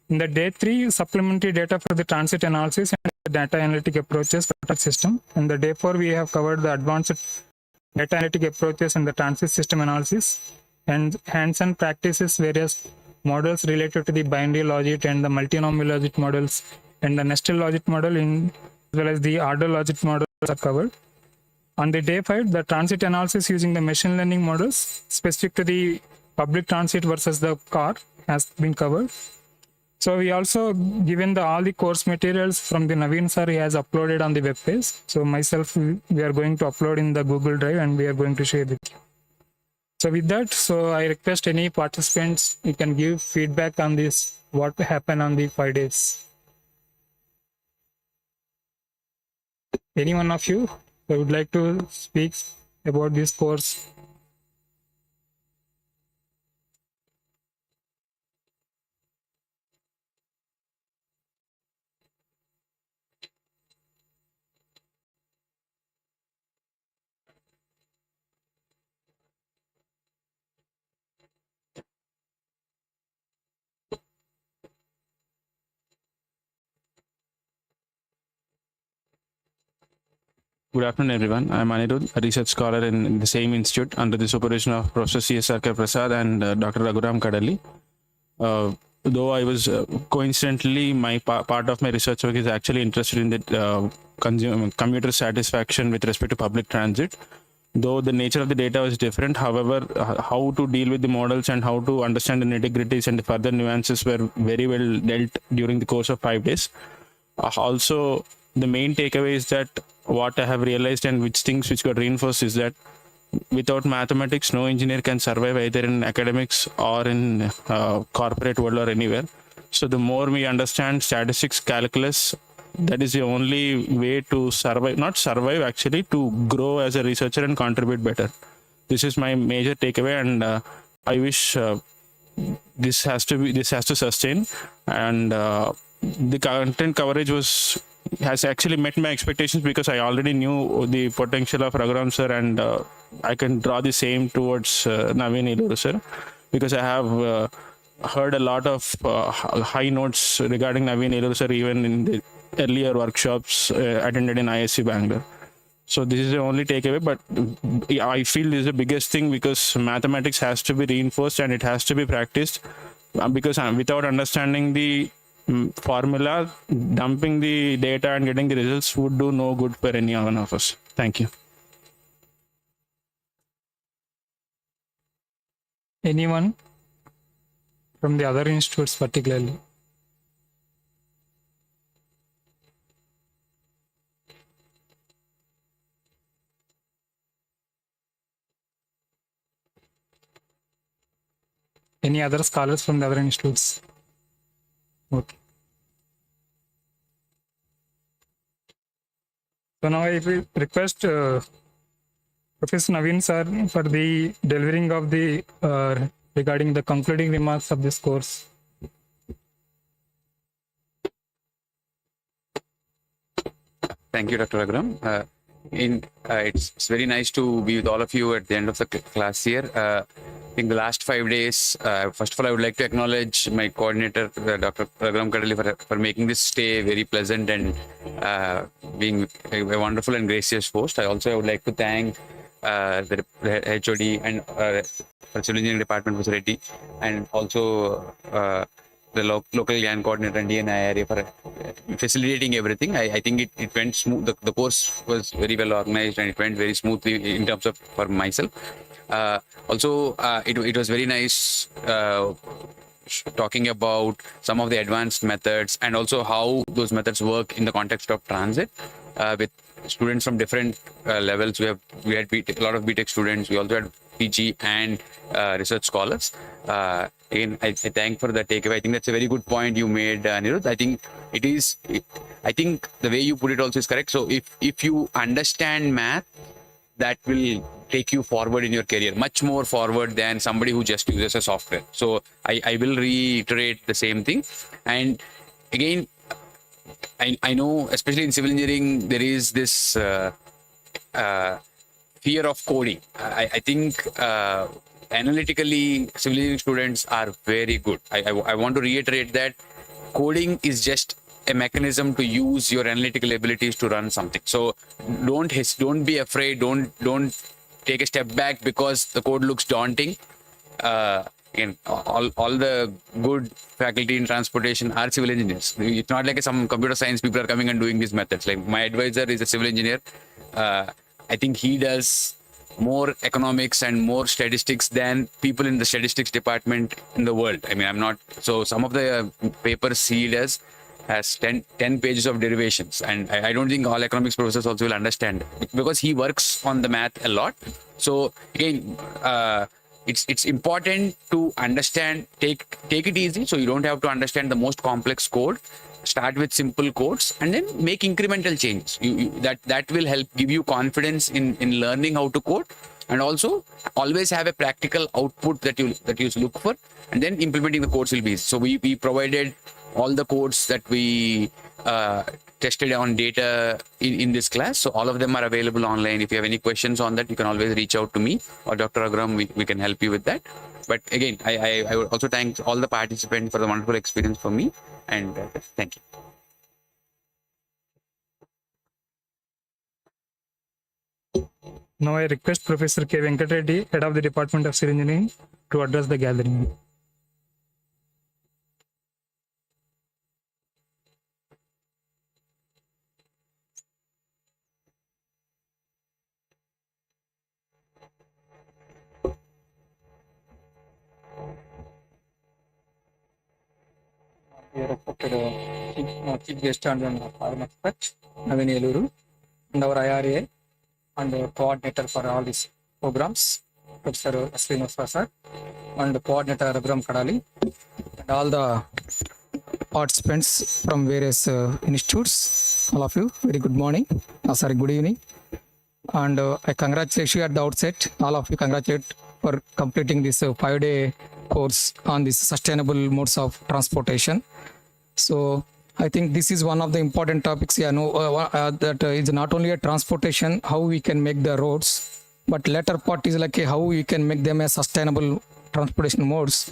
In the day three, supplementary data for the transit analysis and data analytic approaches for the system. And the day four, we have covered the advanced data analytic approaches and the transit system analysis and hands-on practices, various models related to the binary logic and the multinomial logic models and the nested logic model as well as the order logic models are covered. On the day 5, the transit analysis using the machine learning models specific to the public transit versus the car has been covered. So we also given all the course materials from the Naveen sir, he has uploaded on the web page. So myself, we are going to upload in the Google Drive and we are going to share with you. So with that, so I request any participants, you can give feedback on this, what happened on the 5 days. Any one of you would like to speak about this course? Good afternoon, everyone. I'm Anirudh, a research scholar in the same institute under the supervision of Professor C.S.R.K. Prasad and Dr. Raghuram Kadali. Though I was coincidentally, my part of my research work is actually interested in the commuter satisfaction with respect to public transit. though the nature of the data was different. However, how to deal with the models and how to understand the nitty-gritties and the further nuances were very well dealt during the course of 5 days. Also, the main takeaway is that what I have realized and which things which got reinforced is that without mathematics, no engineer can survive either in academics or in corporate world or anywhere. So the more we understand statistics, calculus, that is the only way to survive, not survive actually, to grow as a researcher and contribute better. This is my major takeaway, and I wish this has to sustain, and the content coverage has actually met my expectations because I already knew the potential of Raghuram sir, and I can draw the same towards Naveen Eluru sir, because I have heard a lot of high notes regarding Naveen Eluru sir even in the earlier workshops attended in ISC Bangalore. So this is the only takeaway, but I feel this is the biggest thing because mathematics has to be reinforced and it has to be practiced, because without understanding the formula, dumping the data and getting the results would do no good for any one of us. Thank you. Anyone from the other institutes particularly? Any other scholars from the other institutes? Okay. So now I will request Professor Naveen sir for the delivering of the regarding the concluding remarks of this course. Thank you, Dr. Raghuram. It's very nice to be with all of you at the end of the class here. I think the last 5 days, first of all, I would like to acknowledge my coordinator, Dr. Raghuram Kadali, for making this stay very pleasant and being a wonderful and gracious host. I would like to thank the HOD and for Civil Engineering Department, Mr. Reddy, and also the local Gian coordinator and DNI area for facilitating everything. I think it went smooth. The course was very well organized and it went very smoothly in terms of for myself. It was very nice talking about some of the advanced methods and also how those methods work in the context of transit with students from different levels. We had a lot of BTech students. We also had PG and research scholars. Again, I thank for the takeaway. I think that's a very good point you made, Anirudh. I think the way you put it also is correct. So if you understand math, that will take you forward in your career, much more forward than somebody who just uses a software. So I will reiterate the same thing. And again, I know, especially in civil engineering, there is this fear of coding. I think analytically, civil engineering students are very good. I want to reiterate that coding is just a mechanism to use your analytical abilities to run something. So don't be afraid. Don't take a step back because the code looks daunting. Again, all the good faculty in transportation are civil engineers. It's not like some computer science people are coming and doing these methods. Like my advisor is a civil engineer. I think he does more economics and more statistics than people in the statistics department in the world. I mean, I'm not. So some of the papers he does has 10 pages of derivations. And I don't think all economics professors also will understand it because he works on the math a lot. So again, it's important to understand, take it easy. So you don't have to understand the most complex code. Start with simple codes and then make incremental changes. That will help give you confidence in learning how to code, and also always have a practical output that you look for, and then implementing the codes will be easy. So we provided all the codes that we tested on data in this class. So all of them are available online. If you have any questions on that, you can always reach out to me or Dr. Raghuram. We can help you with that. But again, I would also thank all the participants for the wonderful experience for me. And thank you. Now I request Professor K. Venkat Reddy, Head of the Department of Civil Engineering, to address the gathering. We respected chief guest and foreign expert, Navin Yeluru, and our IRA and coordinator for all these programs, Professor Srinivas, and coordinator Raghuram Kadali, and all the participants from various institutes. All of you, very good morning. Sorry, good evening. And I congratulate you at the outset. All of you congratulate for completing this 5-day course on this sustainable modes of transportation. So I think this is one of the important topics. Yeah, no, that is not only a transportation, how we can make the roads, but later part is like how we can make them as sustainable transportation modes.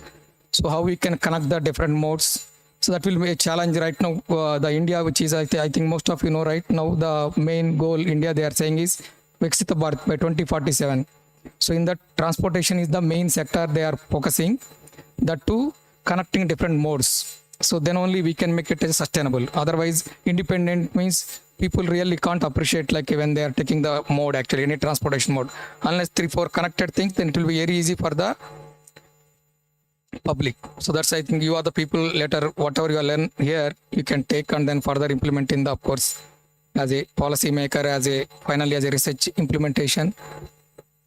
So how we can connect the different modes. So that will be a challenge right now. The India, which is I think most of you know right now, the main goal India they are saying is Viksit Bharat by 2047. So in that transportation is the main sector they are focusing. That too connecting different modes. So then only we can make it as sustainable. Otherwise, independent means people really can't appreciate like when they are taking the mode actually any transportation mode. Unless 3-4 connected things, then it will be very easy for the public. So that's I think you are the people later whatever you learn here you can take and then further implement in the of course as a policy maker as a finally as a research implementation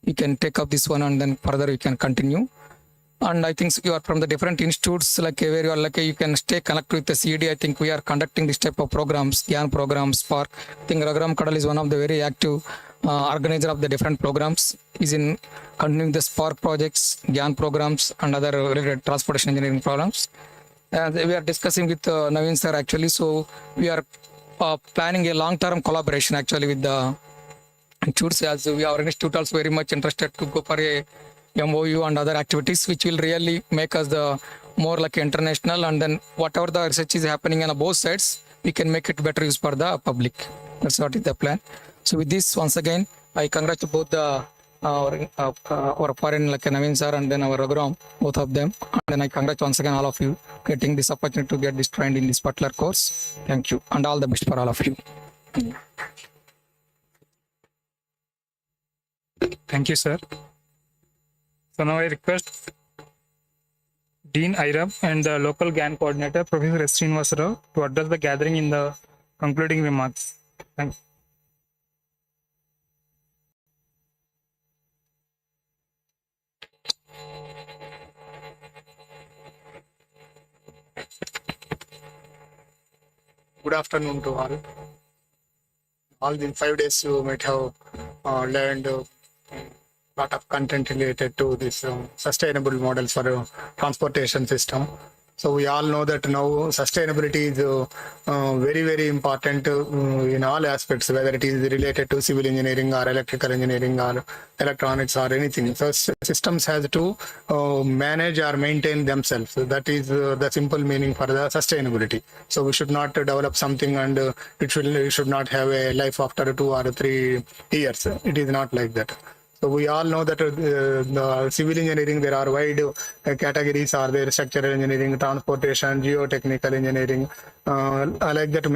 you can take up this one and then further you can continue. And I think you are from the different institutes like where you are like you can stay connected with the CD. I think we are conducting this type of programs, Gian programs, Spark. I think Raghuram Kadal is one of the very active organizer of the different programs. Is in continuing the Spark projects, Gian programs and other related transportation engineering programs. And we are discussing with Navin sir actually. So we are planning a long-term collaboration actually with the institutes as we our institute also very much interested to go for a MOU and other activities which will really make us the more like international and then whatever the research is happening on both sides we can make it better use for the public. That's what is the plan. So with this once again I congratulate both the our foreign like Navin sir and then our Raghuram, both of them, and then I congratulate once again all of you getting this opportunity to get this trained in this particular course. Thank you and all the best for all of you. Thank you, sir. So now I request Dean IRAB and the local GAN coordinator, Professor Srinivas to address the gathering in the concluding remarks. Thank you. Good afternoon to all. All the 5 days you might have learned a lot of content related to this sustainable models for a transportation system. So we all know that now sustainability is very, very important in all aspects, whether it is related to civil engineering or electrical engineering or electronics or anything. So systems has to manage or maintain themselves. So that is the simple meaning for the sustainability. So we should not develop something and it should not have a life after 2 or 3 years. It is not like that. So we all know that the civil engineering, there are wide categories are there, structural engineering, transportation, geotechnical engineering, like that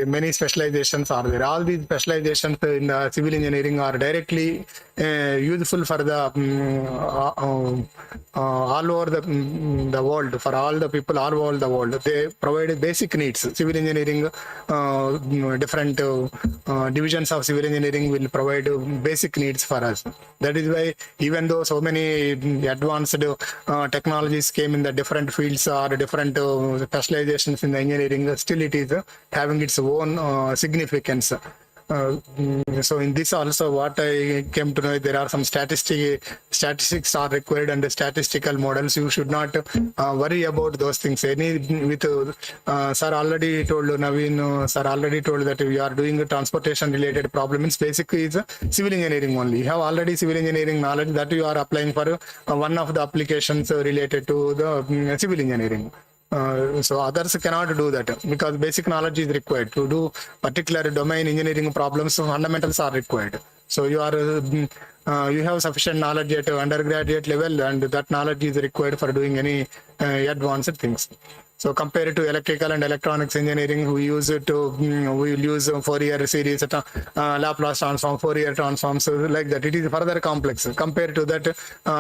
many specializations are there. All these specializations in the civil engineering are directly useful for the all over the world, for all the people all over the world. They provide basic needs. Civil engineering, different divisions of civil engineering will provide basic needs for us. That is why even though so many advanced technologies came in the different fields or different specializations in the engineering, still it is having its own significance. So in this also what I came to know, there are some statistics are required and statistical models. You should not worry about those things. Sir already told, Naveen sir already told that we are doing transportation related problems. Basically is civil engineering only. You have already civil engineering knowledge that you are applying for one of the applications related to the civil engineering. So others cannot do that because basic knowledge is required to do particular domain engineering problems. Fundamentals are required. So you have sufficient knowledge at undergraduate level, and that knowledge is required for doing any advanced things. So compared to electrical and electronics engineering, we use it to we will use Fourier series, Laplace transform, Fourier transforms, so like that. It is further complex. Compared to that,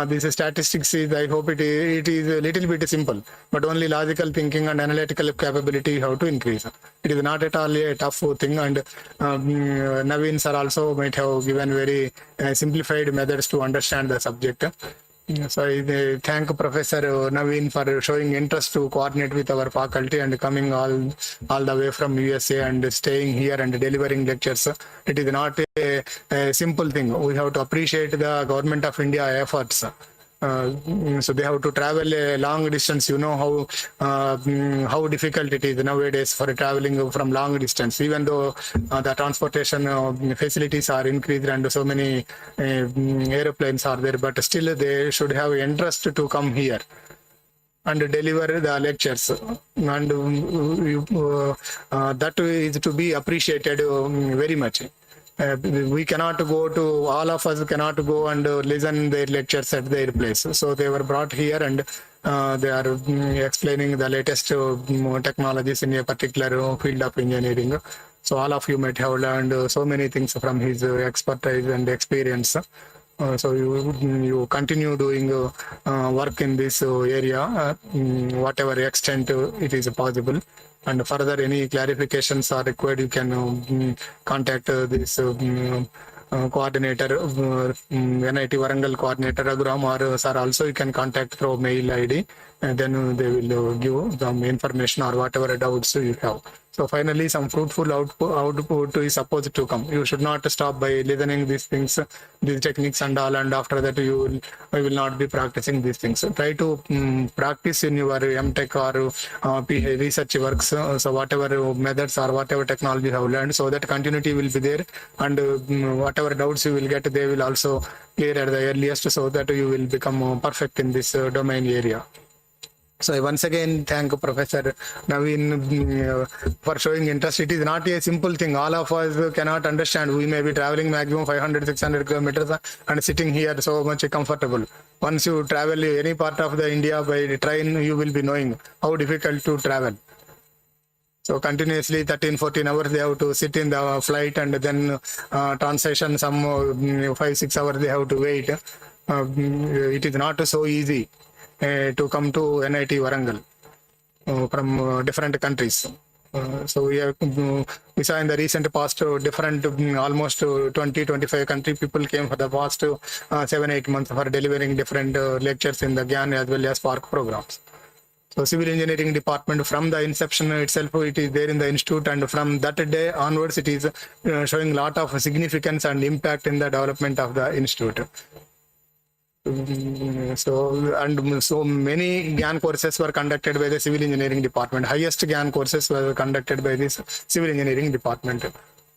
this statistics is, I hope it is a little bit simple, but only logical thinking and analytical capability how to increase. It is not at all a tough thing, and Naveen sir also might have given very simplified methods to understand the subject. So I thank Professor Naveen for showing interest to coordinate with our faculty and coming all the way from USA and staying here and delivering lectures. It is not a simple thing. We have to appreciate the Government of India efforts. So they have to travel a long distance. You know how difficult it is nowadays for traveling from long distance. Even though the transportation facilities are increased and so many airplanes are there, but still they should have interest to come here and deliver the lectures, and that is to be appreciated very much. We cannot go to, all of us cannot go and listen their lectures at their place. So they were brought here and they are explaining the latest technologies in a particular field of engineering. So all of you might have learned so many things from his expertise and experience. So you continue doing work in this area, whatever extent it is possible. And further, any clarifications are required, you can contact this coordinator, NIT Warangal coordinator Raghuram, or sir also you can contact through mail ID, and then they will give some information or whatever doubts you have. So finally, some fruitful output is supposed to come. You should not stop by listening these things, these techniques and all, and after that you will not be practicing these things. So try to practice in your MTech or research works. So whatever methods or whatever technology you have learned, so that continuity will be there, and whatever doubts you will get, they will also clear at the earliest, so that you will become perfect in this domain area. So I once again thank Professor Naveen for showing interest. It is not a simple thing. All of us cannot understand. We may be traveling maximum 500, 600 kilometers and sitting here so much comfortable. Once you travel any part of the India by train, you will be knowing how difficult to travel. So continuously 13, 14 hours they have to sit in the flight, and then translation some 5, 6 hours they have to wait. It is not so easy to come to NIT Warangal from different countries. So we saw in the recent past different almost 20-25 country people came for the past 7-8 months for delivering different lectures in the Gian as well as Spark programs. So civil engineering department, from the inception itself, it is there in the institute, and from that day onwards it is showing a lot of significance and impact in the development of the institute. So many GAN courses were conducted by the civil engineering department. Highest GAN courses were conducted by this civil engineering department.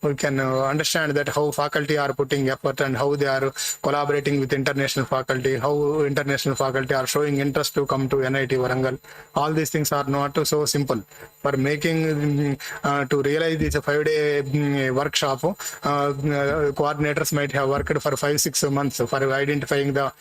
We can understand that how faculty are putting effort and how they are collaborating with international faculty, how international faculty are showing interest to come to NIT Warangal. All these things are not so simple. For making, to realize this 5-day workshop, coordinators might have worked for 5-6 months for identifying the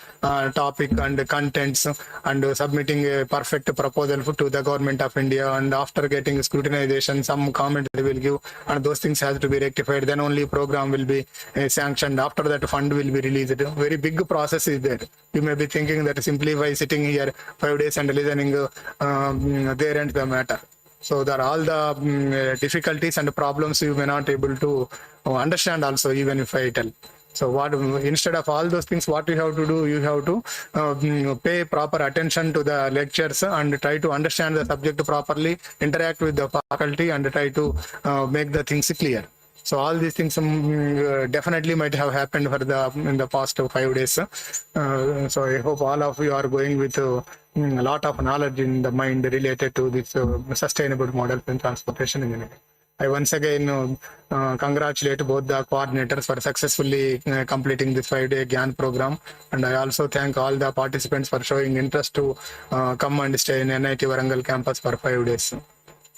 topic and contents and submitting a perfect proposal to the Government of India, and after getting scrutinization, some comment they will give, and those things have to be rectified. Then only program will be sanctioned. After that, fund will be released. Very big process is there. You may be thinking that simply by sitting here 5 days and listening, there ends the matter. So there are all the difficulties and problems you may not able to understand also, even if I tell. So what, instead of all those things, what you have to do, you have to pay proper attention to the lectures and try to understand the subject properly, interact with the faculty, and try to make the things clear. So all these things definitely might have happened in the past 5 days. So I hope all of you are going with a lot of knowledge in the mind related to this sustainable model in transportation engineering. I once again congratulate both the coordinators for successfully completing this 5-day GAN program, and I also thank all the participants for showing interest to come and stay in NIT Warangal campus for 5 days.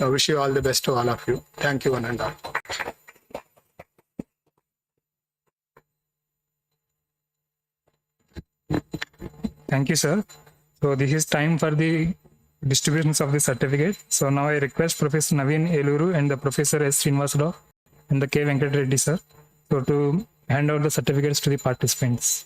I wish you all the best to all of you. Thank you, one and all. Thank you, sir. So this is time for the distributions of the certificate. So now I request Professor Naveen Eluru and the Professor S. Srinivasarao and the K. Venkat Reddy sir so to hand out the certificates to the participants.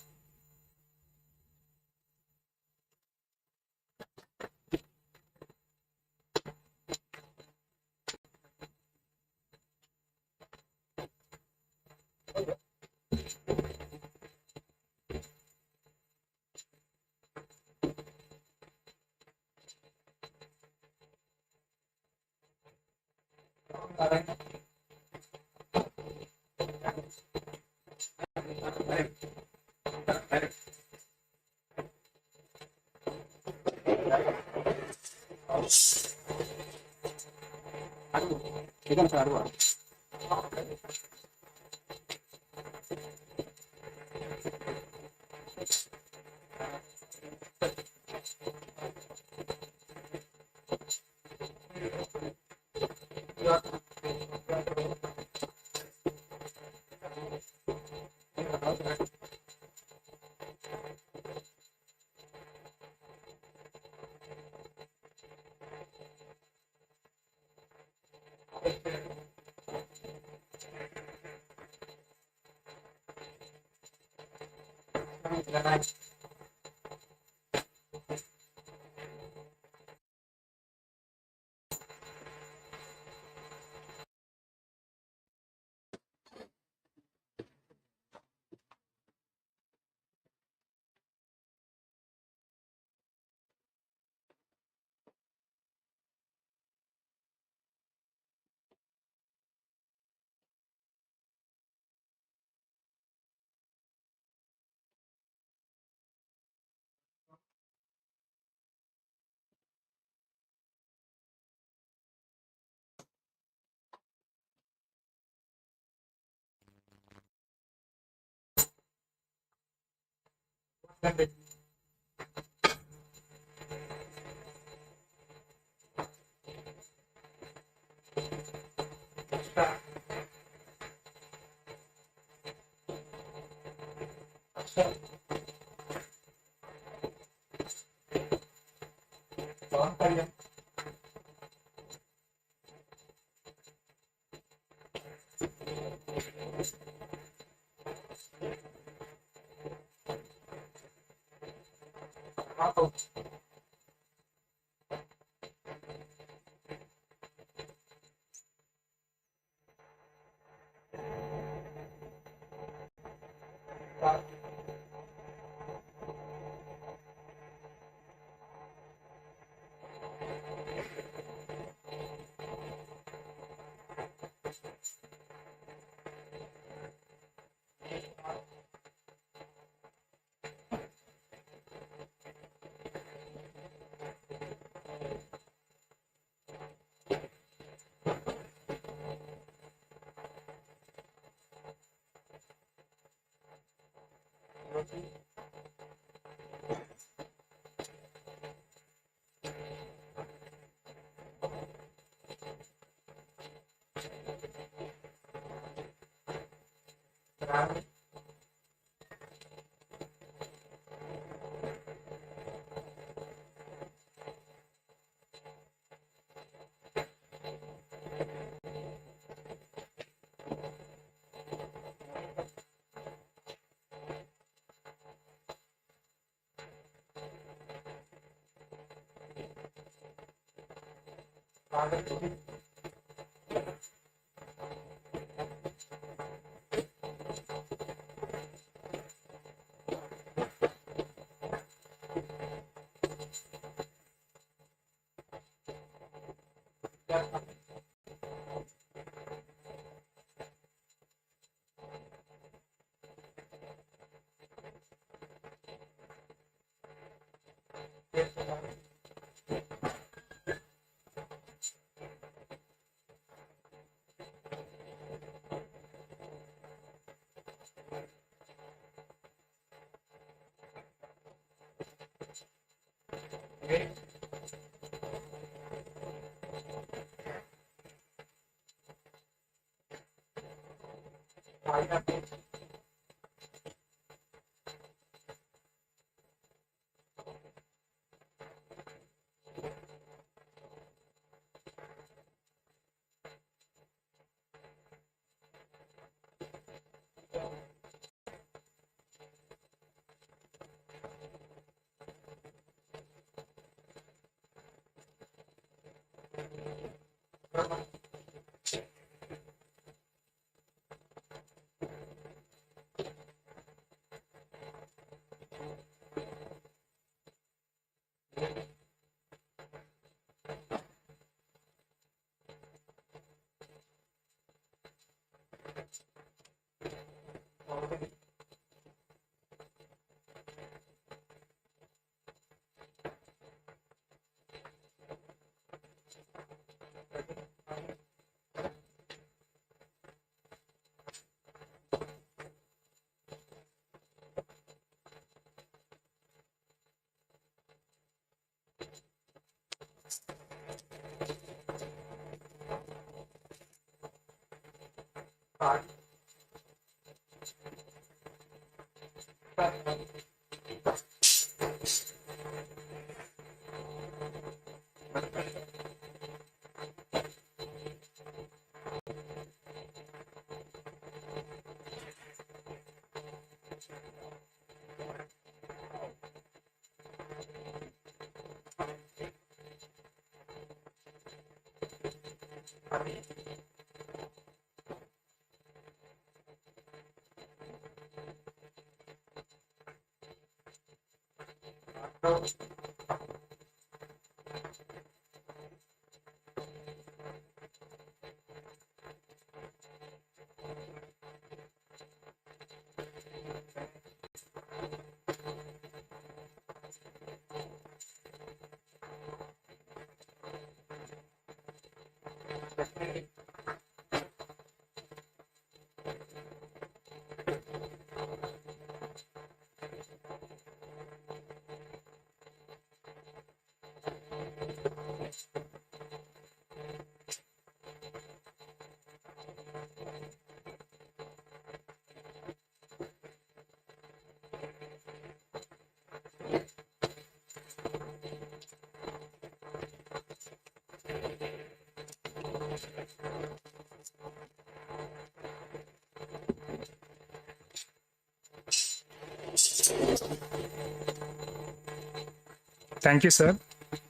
Thank you, sir.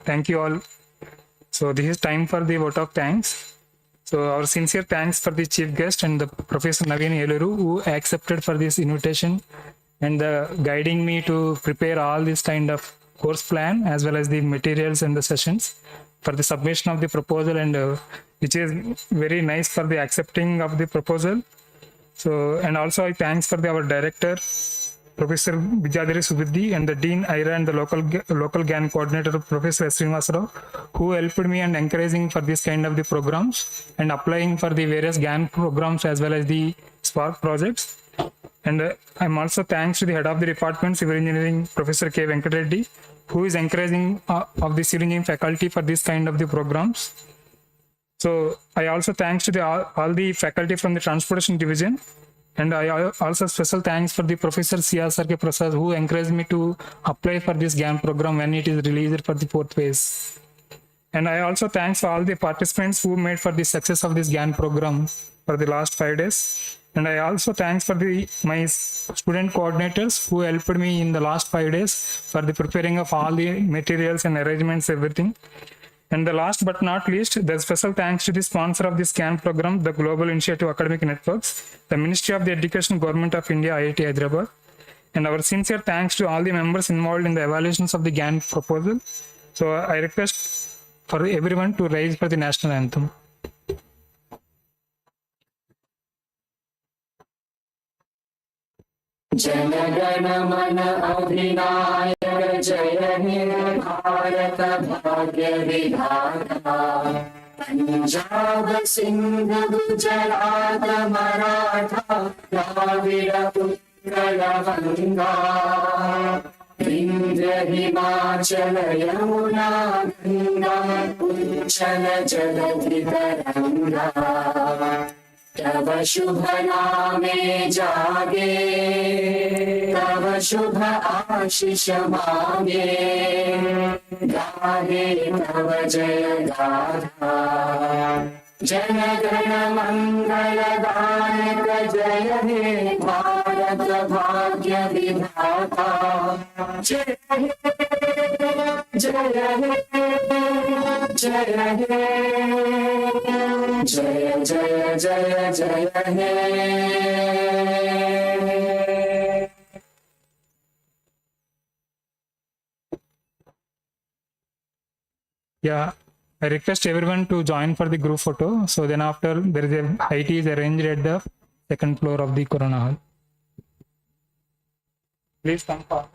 Thank you all. So this is time for the vote of thanks. So our sincere thanks for the chief guest and the Professor Naveen Yeluru, who accepted for this invitation and guiding me to prepare all this kind of course plan as well as the materials and the sessions for the submission of the proposal, and which is very nice for the accepting of the proposal. So, and also I thanks for our director, Professor Vidyadhari Subudhi, and the Dean Ira and the local GAN coordinator, Professor Srinivas Rao, who helped me and encouraging for this kind of the programs and applying for the various GAN programs as well as the Spark projects. And I'm also thanks to the head of the department, Civil Engineering, Professor K. Venkatreddy, who is encouraging of the civil engineering faculty for this kind of the programs. So I also thanks to all the faculty from the transportation division. And I also special thanks for the Professor C.R.K. Prasad, who encouraged me to apply for this GAN program when it is released for the 4th phase. And I also thanks all the participants who made for the success of this GAN program for the last 5 days. And I also thanks for my student coordinators who helped me in the last 5 days for the preparing of all the materials and arrangements, everything. And the last but not least, the special thanks to the sponsor of this GAN program, the Global Initiative Academic Networks, the Ministry of the Education, Government of India, IIT Hyderabad. And our sincere thanks to all the members involved in the evaluations of the GAN proposal. So I request for everyone to rise for the national anthem. जनगण मन अधिनायक जय हे भारत भाग्य विधाता पंजाब सिंध गुजरात मराठा द्राविड़ उत्कल गंगा विंध्य हिमाचल यमुना गंगा उच्चल जलधि तरंगा तव शुभ नामे जागे तव शुभ आशीष मांगे गाहे तव जय गाथा जन गण मंगल दायक जय हे भारत भाग्य विधाता जय हे जय जय जय हे Yeah, I request everyone to join for the group photo. So then after there is a IT is arranged at the second floor of the Corona Hall. Please come forward.